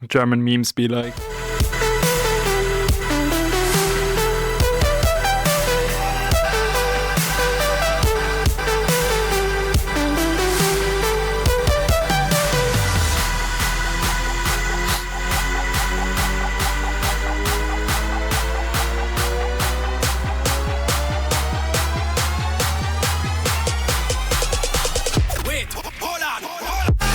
German memes be like. Wait, hold on.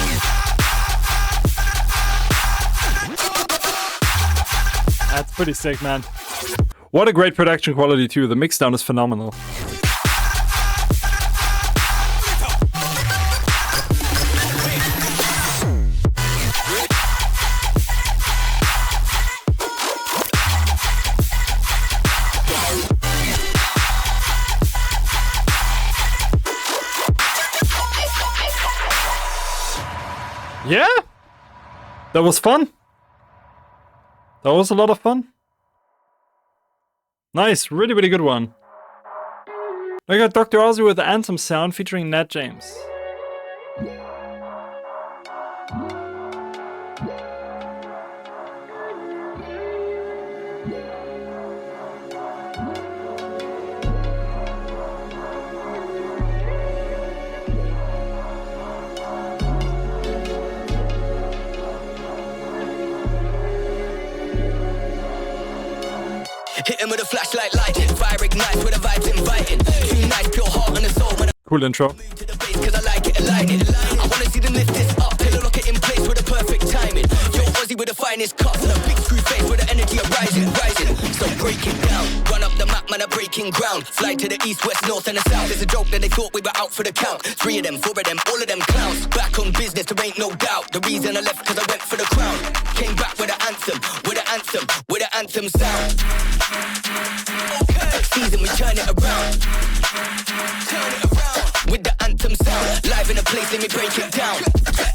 That's pretty sick, man. What a great production quality too. The mixdown is phenomenal. Yeah, that was fun. That was a lot of fun. Nice, really, really good one. I got Dr. Ozzy with the Anthem sound featuring Nat James. Hit him with a flashlight lighting, fire ignites with the vibes inviting. Too nice, pure heart and the soul when I Cool intro. move to the bass cause I like it, align it. I wanna see them lift this up, till I lock it in place with the perfect timing. Yo, Ozzy with the finest cuts and a big screw face with the energy of rising, rising. So break it down, run up the map, man, I'm breaking ground. Fly to the east, west, north and the south. It's a joke that they thought we were out for the count. 3 of them, 4 of them, all of them clowns. Back on business, there ain't no doubt. The reason I left cause I went for the crown. Came back with an anthem, with an anthem, with an anthem sound. Season, we turn it around. Turn it around. With the anthem sound. Live in the place, let me break it down.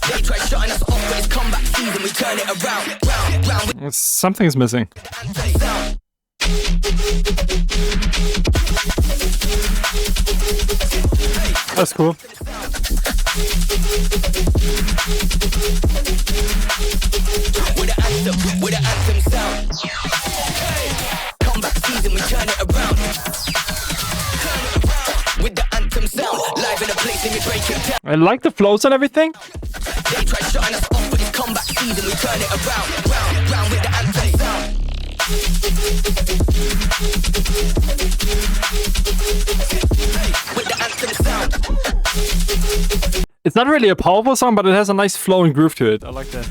They try shutting us off, but it's comeback season. We turn it around. Round, round with Something is missing. the anthem sound. That's cool. With the anthem sound. Comeback season, we turn it around. With the anthem sound. Live in the place, let me break it down. I like the flows and everything. They try shutting us off, but it's comeback season. We turn it around, round, round with the anthem sound. With the anthem sound. It's not really a powerful song, but it has a nice flow and groove to it. I like that.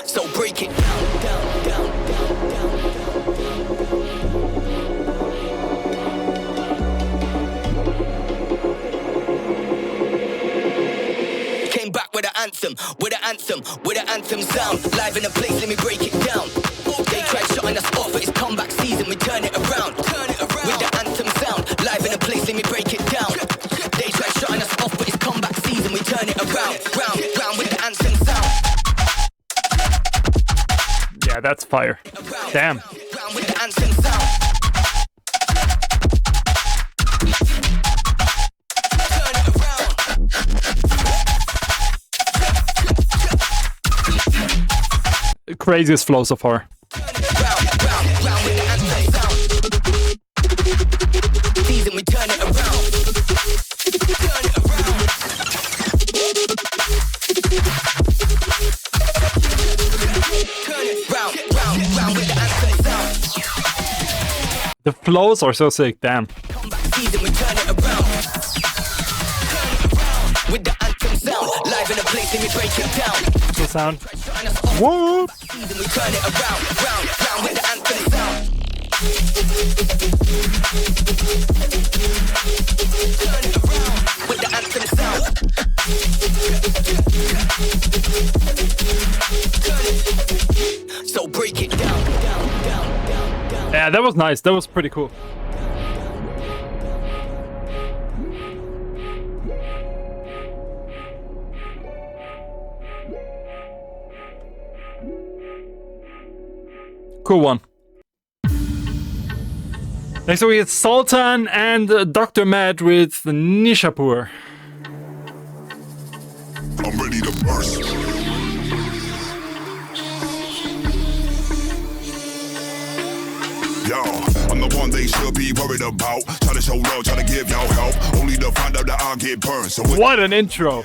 So break it down, down, down, down, down. Came back with an anthem, with an anthem, with an anthem sound. Live in the place, let me break it down. They tried shutting us off, but it's comeback season. We turn it around, with the anthem sound. Live in the place, let me break it down. They tried shutting us off, but it's comeback season. We turn it around, round, round with the anthem sound. Yeah, that's fire. Damn. Round with the anthem sound. Turn it around. Craziest flow so far. Round, round, round with the anthem sound. Season, we turn it around. Turn it around. Turn it round, round, round with the anthem sound. The flows are so sick. Damn. Comeback season, we turn it around. Turn it around with the anthem sound. Live in the place, let me break it down. The sound. Shutting us off. Whoa. Season, we turn it around, round, round with the anthem sound. Turn it around with the anthem sound. Turn it. So break it down, down, down, down, down. Yeah, that was nice. That was pretty cool. Cool one. Next up we get Sultan and Dr. Matt with Nishapur. I'm ready to burst. Yo, I'm the one they should be worried about. Try to show love, try to give y'all help. Only to find out that I I get burned. So What an intro.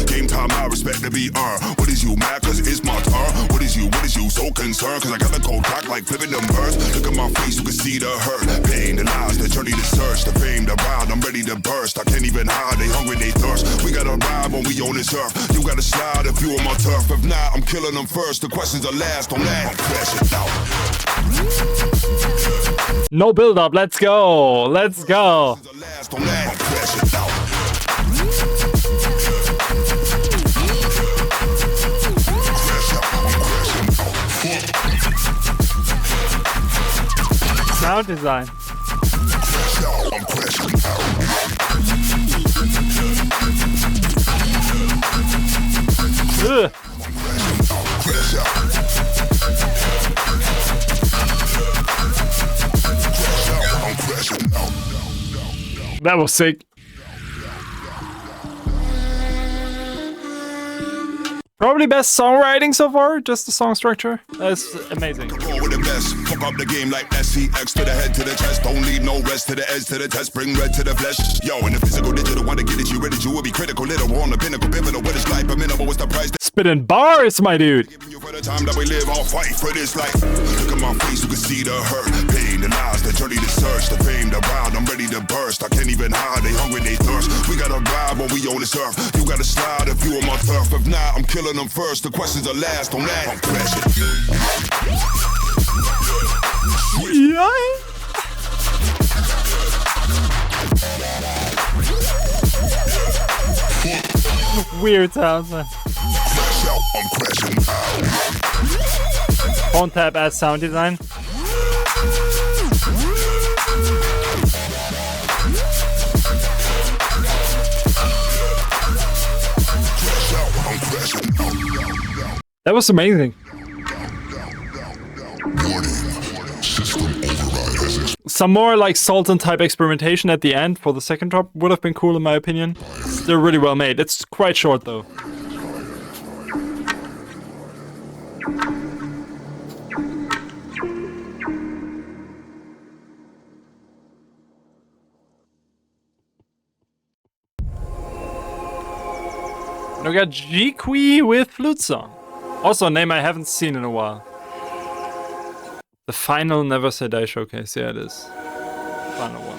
game time, I respect to be earned. What is you mad? Cause it's my turn. What is you so concerned? Cause I got the cold cock like flipping them birds. Look at my face, you can see the hurt. Pain, the lies, the journey, the search, the fame, the ride. I'm ready to burst. I can't even hide. They hungry, they thirst. We gotta ride when we on this earth. You gotta slide if you on my turf. If not, I'm killing them first. The questions are last on that. I'm crashing out. No build up. Let's go. Let's go. The last on that. I'm crashing out. Sound design. I'm crashing out. Ugh. Crash out. I'm crashing out. That was sick. Probably best songwriting so far, just the song structure. That's amazing. Roll with the best. Fuck up the game like SCX to the head to the chest. Don't leave no rest to the edge to the test. Bring red to the flesh. Yo, in the physical, digital, wanna get it, you ready, you will be critical. Little on the pinnacle, pivotal, what is life, but minimal, what's the price? Spitting bars, my dude. Giving you for the time that we live, I'll fight for this life. Look at my face, you can see the hurt. Pain, the lies, the journey, the search, the fame, the ride. I'm ready to burst. I can't even hide, they hungry, they thirst. We gotta ride when we on this earth. You gotta slide if you on my turf. If not, I'm killing them first. The questions are last on that. I'm crashing. Yeah. Weird sounds, man. Crash out, I'm crashing out. Phone tap as sound design. Crash out, I'm crashing out. That was amazing. Warning. System override has Some more like Sultan type experimentation at the end for the second drop would have been cool in my opinion. They're really well made. It's quite short though. And we got Jiqui with Flute Song. Also a name I haven't seen in a while. The final Never Say Die showcase. Yeah, it is. Final one.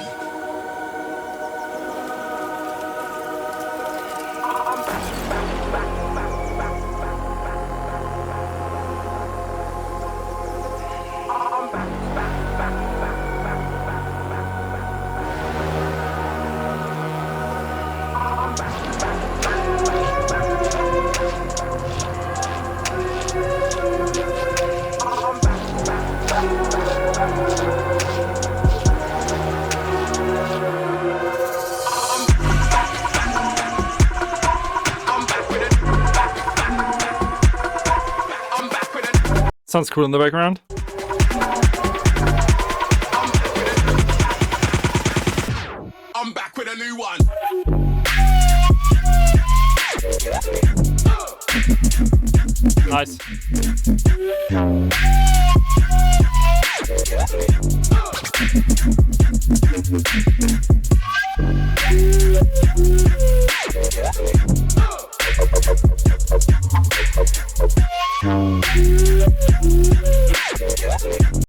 Sounds cool in the background. I'm back with a new one. Nice.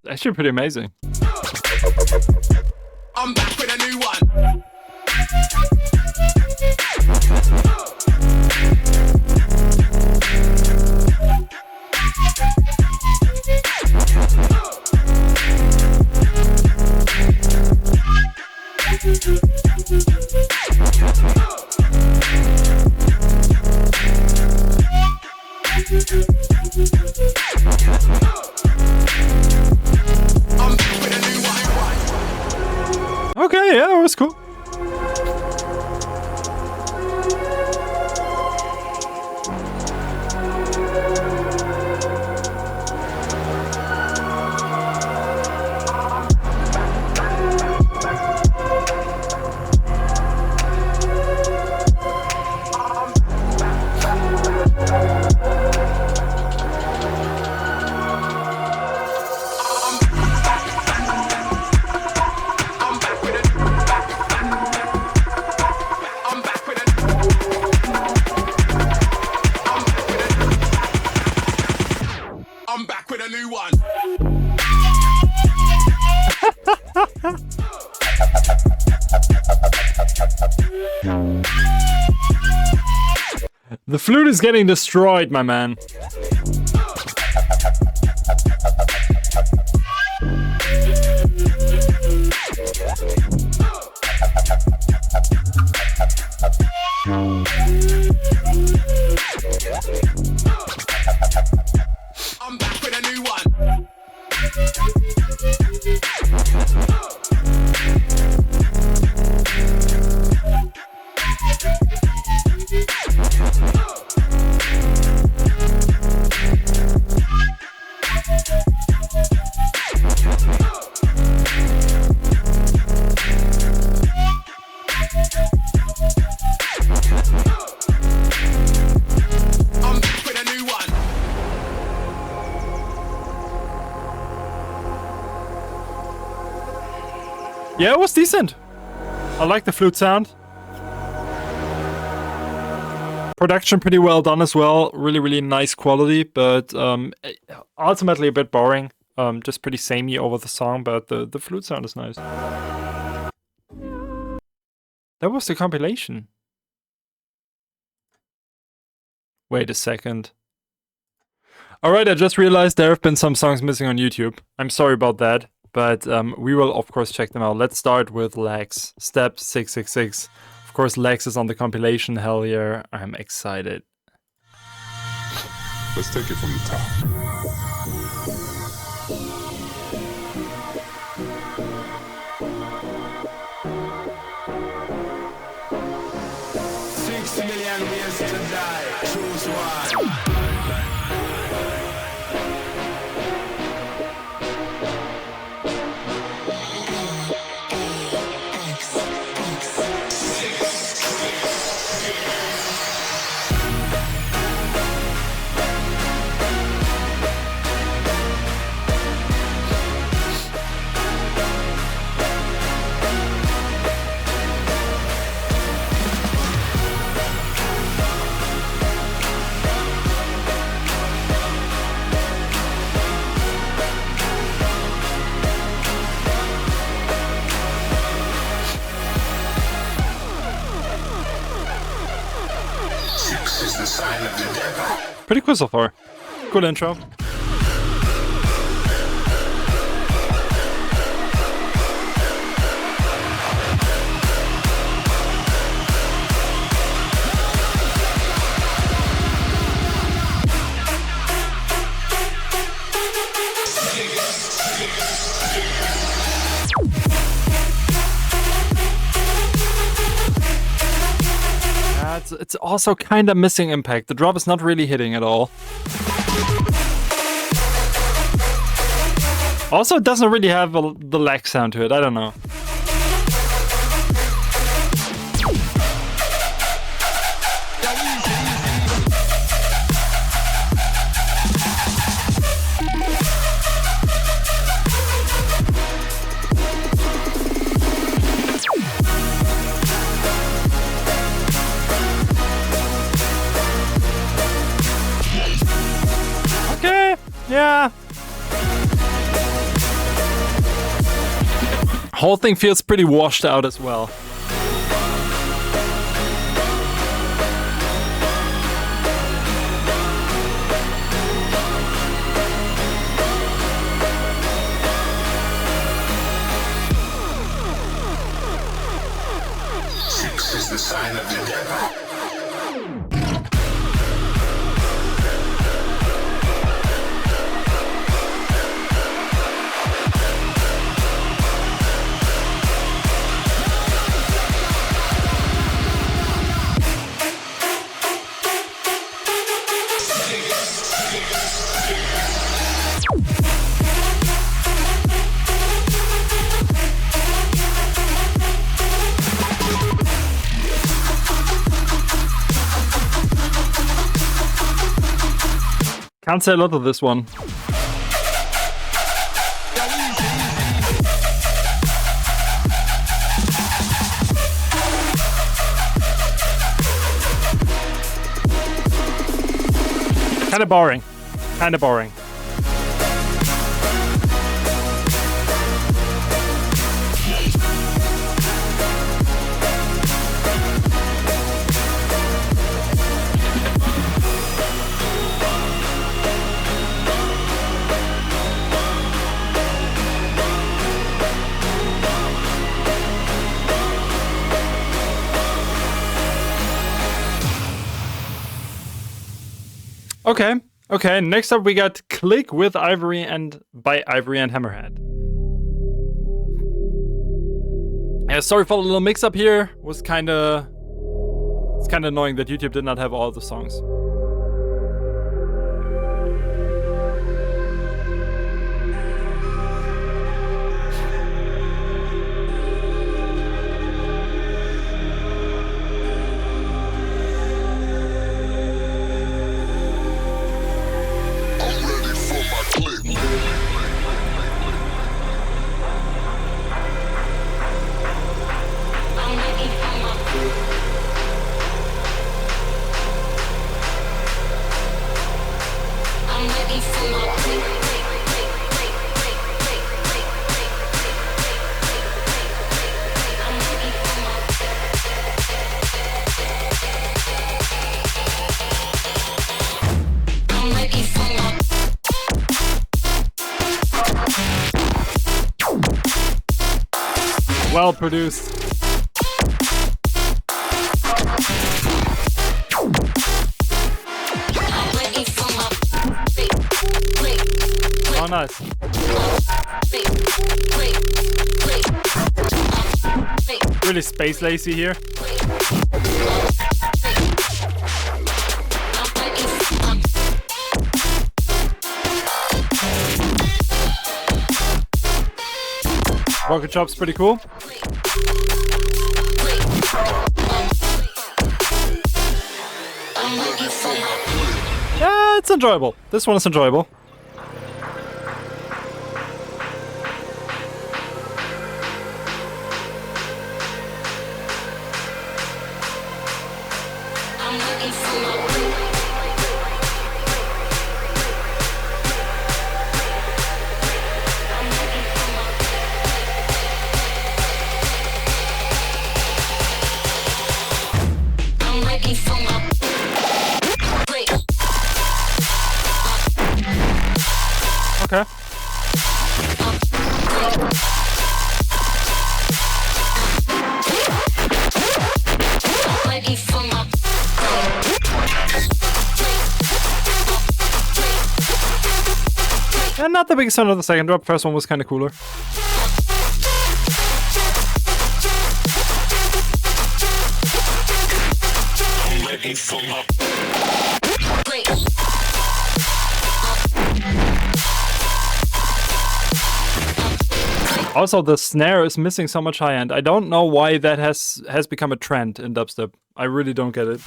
Actually pretty amazing. I'm back with a new one. Okay, yeah, that was cool. The flute is getting destroyed, my man. I'm back with a new one. I'm back with a new one. Yeah, it was decent. I like the flute sound. Production pretty well done as well. Really, really nice quality, but ultimately a bit boring. Just pretty samey over the song, but the flute sound is nice. That was the compilation. Wait a second. Alright, I just realized there have been some songs missing on YouTube. I'm sorry about that, but we will of course check them out. Let's start with Lex, Step 666. Of course, Lex is on the compilation, hell yeah, I'm excited. Let's take it from the top. 6 million ways to die. Choose one. Is the sign of the devil. Pretty cool so far. Cool intro. It's also kind of missing impact. The drop is not really hitting at all. Also, it doesn't really have the lag sound to it. I don't know. Yeah. Whole thing feels pretty washed out as well. Six is the sign of the devil. Can't say a lot of this one. Kinda boring. Kinda boring. Okay. Okay. Next up, we got Click with Ivory and by Ivory and Hammerhead. Yeah, sorry for the little mix-up here. It's kind of annoying that YouTube did not have all the songs. Well produced. Oh, nice. Really space lacy here. Rocket chop's pretty cool. Yeah, it's enjoyable. This one is enjoyable. Okay. And not the biggest fan of the second drop. First one was kind of cooler. Also, the snare is missing so much high end. I don't know why that has become a trend in dubstep. I really don't get it.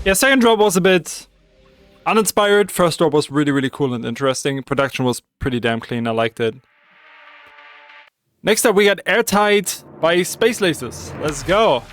Yeah, second drop was a bit uninspired. First drop was really, really cool and interesting. Production was pretty damn clean. I liked it. Next up, we got Airtight by Space Laces. Let's go.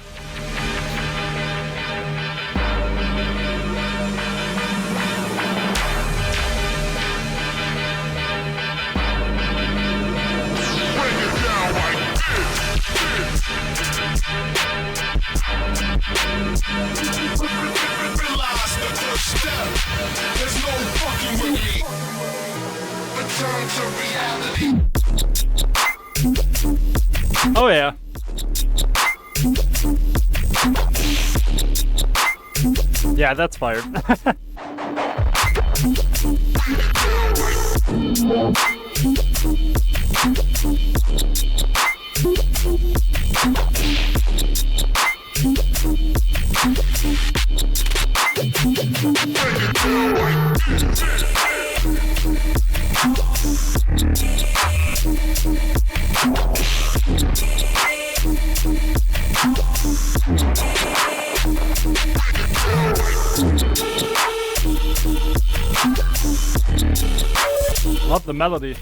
Oh yeah. Yeah, that's fire. Love the melody.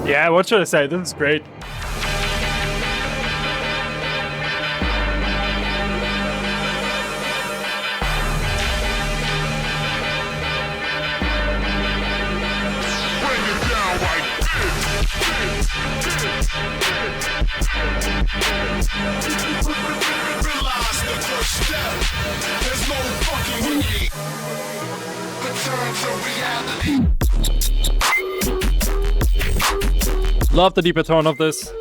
Yeah, what should I say? This is great. Realize the first step. There's no fucking with me. Return to reality. Love the deeper tone of this.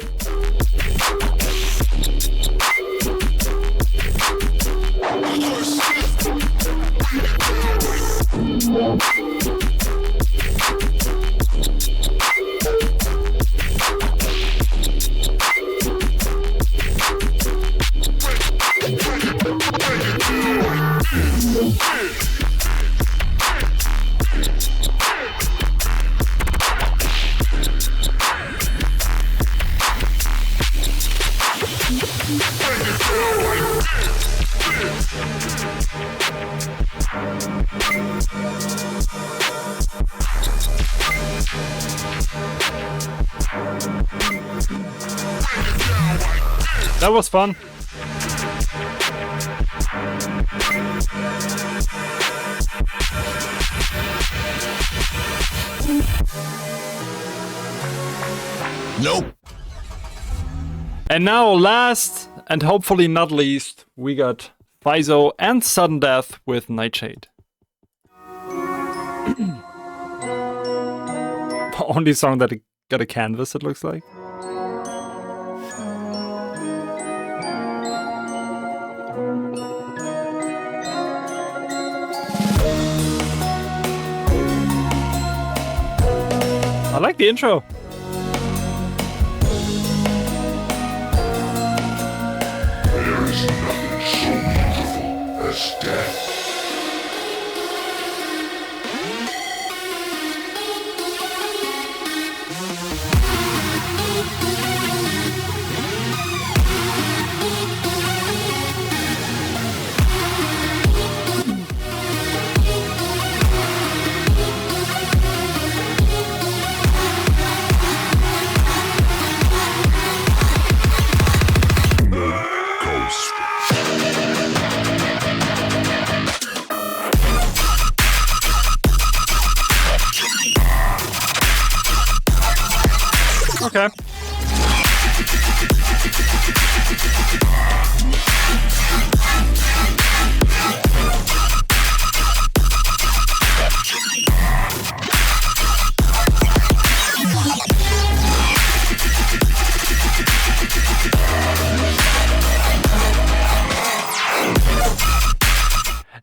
That was fun. Nope. And now, last and hopefully not least, we got Fizo and Sudden Death with Nightshade. The only song that got a canvas, it looks like. I like the intro. There is nothing so beautiful as death. Okay.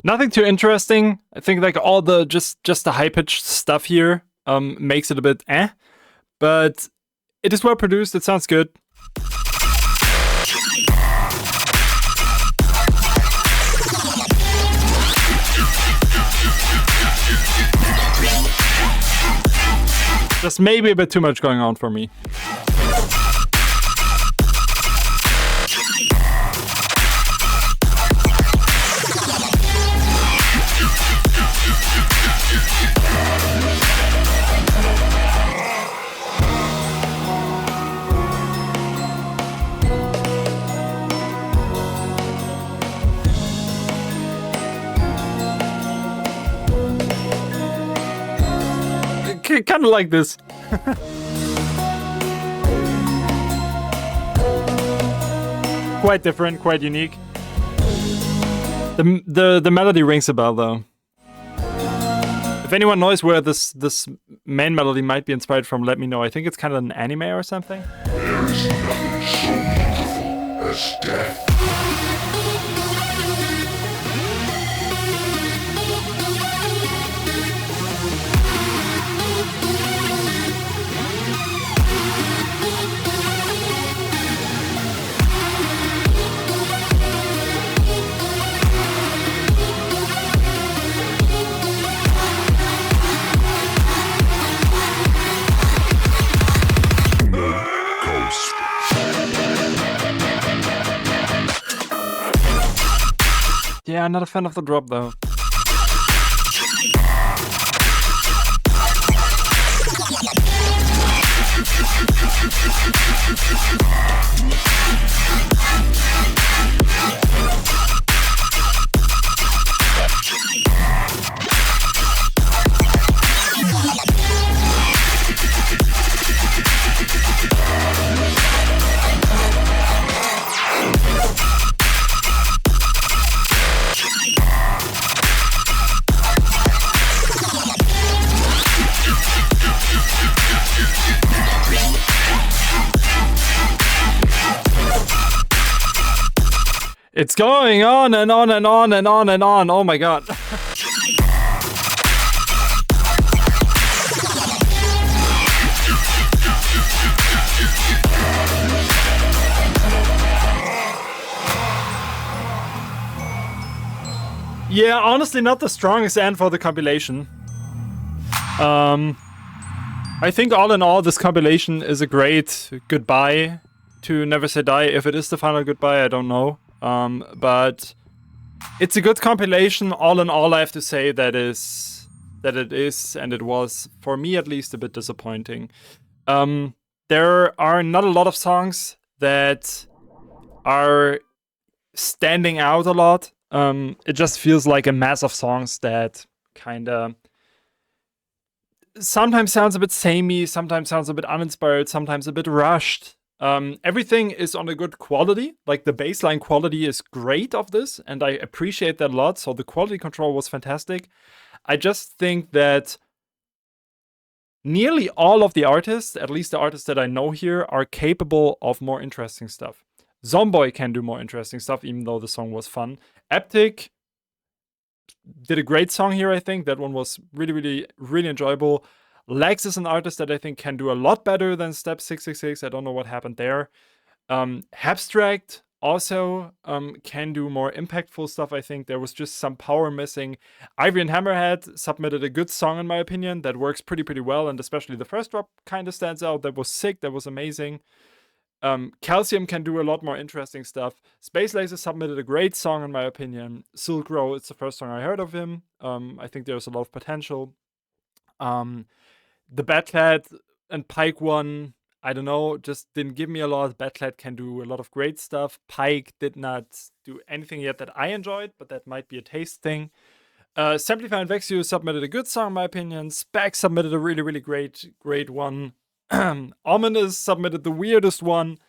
Nothing too interesting. I think like all the just the high pitched stuff here makes it a bit but it is well produced. It sounds good. Just maybe a bit too much going on for me. Kind of like this. Quite different, quite unique. The melody rings a bell though. If anyone knows where this main melody might be inspired from, let me know. I think it's kind of an anime or something. There is nothing so beautiful as death. Yeah, I'm not a fan of the drop though. It's going on and on and on and on and on. Oh my god. Yeah, honestly, not the strongest end for the compilation. I think all in all, this compilation is a great goodbye to Never Say Die. If it is the final goodbye, I don't know. But it's a good compilation. All in all, I have to say that it is, and it was, for me at least, a bit disappointing. There are not a lot of songs that are standing out a lot. It just feels like a mass of songs that kind of sometimes sounds a bit samey, sometimes sounds a bit uninspired, sometimes a bit rushed. Everything is on a good quality. Like, the baseline quality is great of this, and I appreciate that a lot. So the quality control was fantastic. I just think that nearly all of the artists, at least the artists that I know here, are capable of more interesting stuff. Zomboy can do more interesting stuff, even though the song was fun. Eptic did a great song here, I think. That one was really, really, really enjoyable. Lex is an artist that I think can do a lot better than Step 666. I don't know what happened there. Abstract also can do more impactful stuff, I think. There was just some power missing. Ivory and Hammerhead submitted a good song, in my opinion, that works pretty, pretty well, and especially the first drop kind of stands out. That was sick. That was amazing. Calcium can do a lot more interesting stuff. Space Laser submitted a great song, in my opinion. Silk Row, it's the first song I heard of him. I think there's a lot of potential. The Batclad and Pike one, I don't know, just didn't give me a lot. Batclad can do a lot of great stuff. Pike did not do anything yet that I enjoyed, but that might be a taste thing. Samplify and Vexu submitted a good song, in my opinion. Spec submitted a really, really great one. Ominous submitted the weirdest one.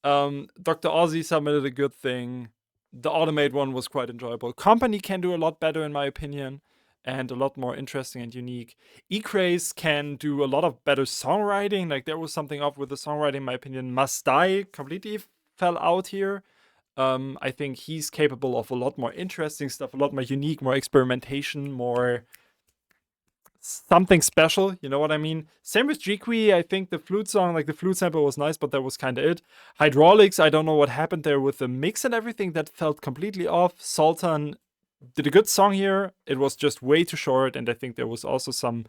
Dr. Ozzy submitted a good thing. The Automate one was quite enjoyable. Company can do a lot better, in my opinion, and a lot more interesting and unique. Ecraze can do a lot of better songwriting. Like, there was something up with the songwriting, in my opinion. Must Die completely fell out here. I think he's capable of a lot more interesting stuff, a lot more unique, more experimentation, more something special, you know what I mean? Same with Jiqui. I think the flute song, like the flute sample was nice, but that was kind of it. Hydraulics, I don't know what happened there with the mix and everything. That felt completely off. Sultan did a good song here. It was just way too short, and I think there was also some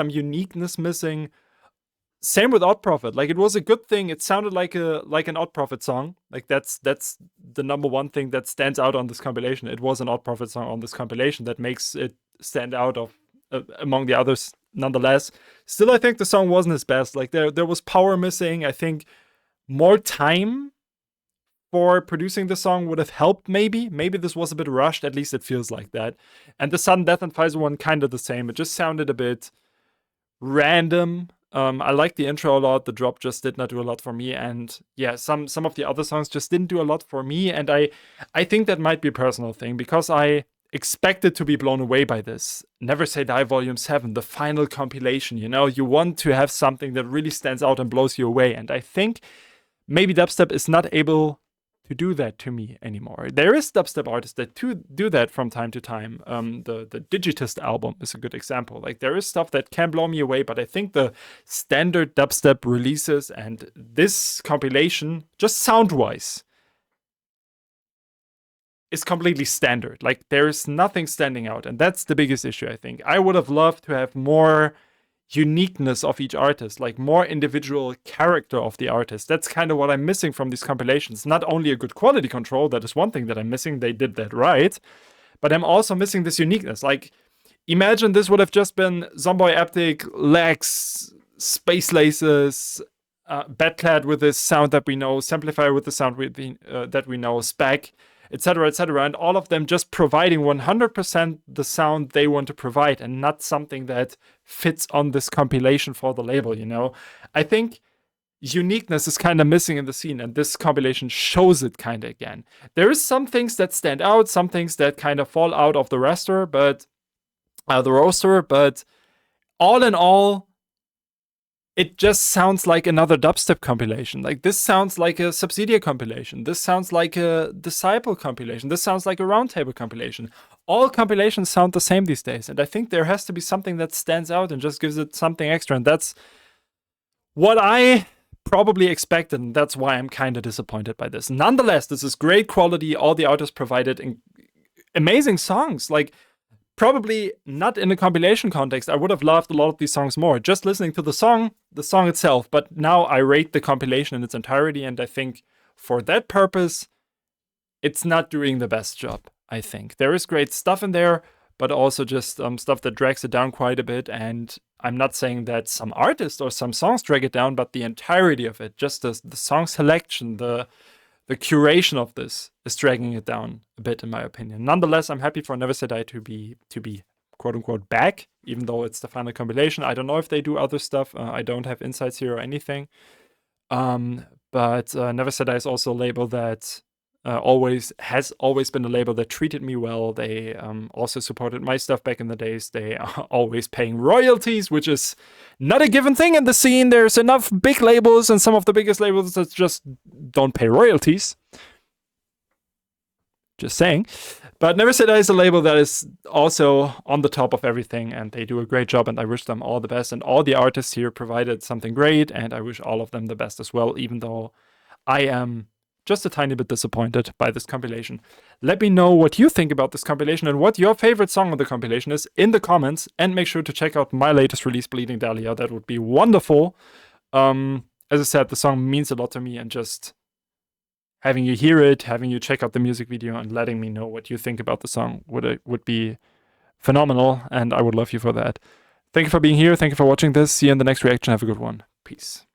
uniqueness missing. Same with Odd Prophet. Like, it was a good thing. It sounded like an Odd Prophet song. Like, that's the number one thing that stands out on this compilation. It was an Odd Prophet song on this compilation that makes it stand out of among the others, nonetheless. Still, I think the song wasn't his best. Like, there was power missing. I think more time for producing the song would have helped, maybe. Maybe this was a bit rushed, at least it feels like that. And the Sudden Death and Pfizer one, kind of the same. It just sounded a bit random. I liked the intro a lot. The drop just did not do a lot for me. And yeah, some of the other songs just didn't do a lot for me. And I think that might be a personal thing, because I expected to be blown away by this. Never Say Die Volume 7, the final compilation, you know? You want to have something that really stands out and blows you away. And I think maybe dubstep is not able to do that to me anymore. There is dubstep artists that do that from time to time. The Digitist album is a good example. Like, there is stuff that can blow me away, but I think the standard dubstep releases and this compilation, just sound-wise, is completely standard. Like, there's nothing standing out, and that's the biggest issue, I think. I would have loved to have more uniqueness of each artist, like more individual character of the artist. That's kind of what I'm missing from these compilations. Not only a good quality control, that is one thing that I'm missing, they did that right, but I'm also missing this uniqueness. Like, imagine this would have just been Zomboy, Eptic, Lex, Space Laces, Batclad with this sound that we know, Samplifier with the sound that we know, Spec, etc., and all of them just providing 100% the sound they want to provide, and not something that fits on this compilation for the label, you know? I think uniqueness is kind of missing in the scene, and this compilation shows it kind of again. There is some things that stand out, some things that kind of fall out of the roster, but all in all, it just sounds like another dubstep compilation. Like, this sounds like a Subsidia compilation. This sounds like a Disciple compilation. This sounds like a Roundtable compilation. All compilations sound the same these days. And I think there has to be something that stands out and just gives it something extra. And that's what I probably expected. And that's why I'm kind of disappointed by this. Nonetheless, this is great quality. All the artists provided amazing songs. Like, probably not in a compilation context. I would have loved a lot of these songs more. Just listening to the song itself. But now I rate the compilation in its entirety, and I think for that purpose, it's not doing the best job, I think. There is great stuff in there, but also just stuff that drags it down quite a bit. And I'm not saying that some artists or some songs drag it down, but the entirety of it, just the song selection, the curation of this is dragging it down a bit, in my opinion. Nonetheless, I'm happy for Never Say Die to be quote unquote back, even though it's the final compilation. I don't know if they do other stuff. I don't have insights here or anything. But Never Say Die is also a label that has always been a label that treated me well. They also supported my stuff back in the days. They are always paying royalties, which is not a given thing in the scene. There's enough big labels and some of the biggest labels that just don't pay royalties. Just saying. But Never Say Die is a label that is also on the top of everything, and they do a great job, and I wish them all the best. And all the artists here provided something great, and I wish all of them the best as well, even though I am just a tiny bit disappointed by this compilation. Let me know what you think about this compilation and what your favorite song on the compilation is in the comments, and make sure to check out my latest release, Bleeding Dahlia. That would be wonderful. As I said, the song means a lot to me, and just having you hear it, having you check out the music video, and letting me know what you think about the song would be phenomenal, and I would love you for that. Thank you for being here. Thank you for watching this. See you in the next reaction. Have a good one. Peace.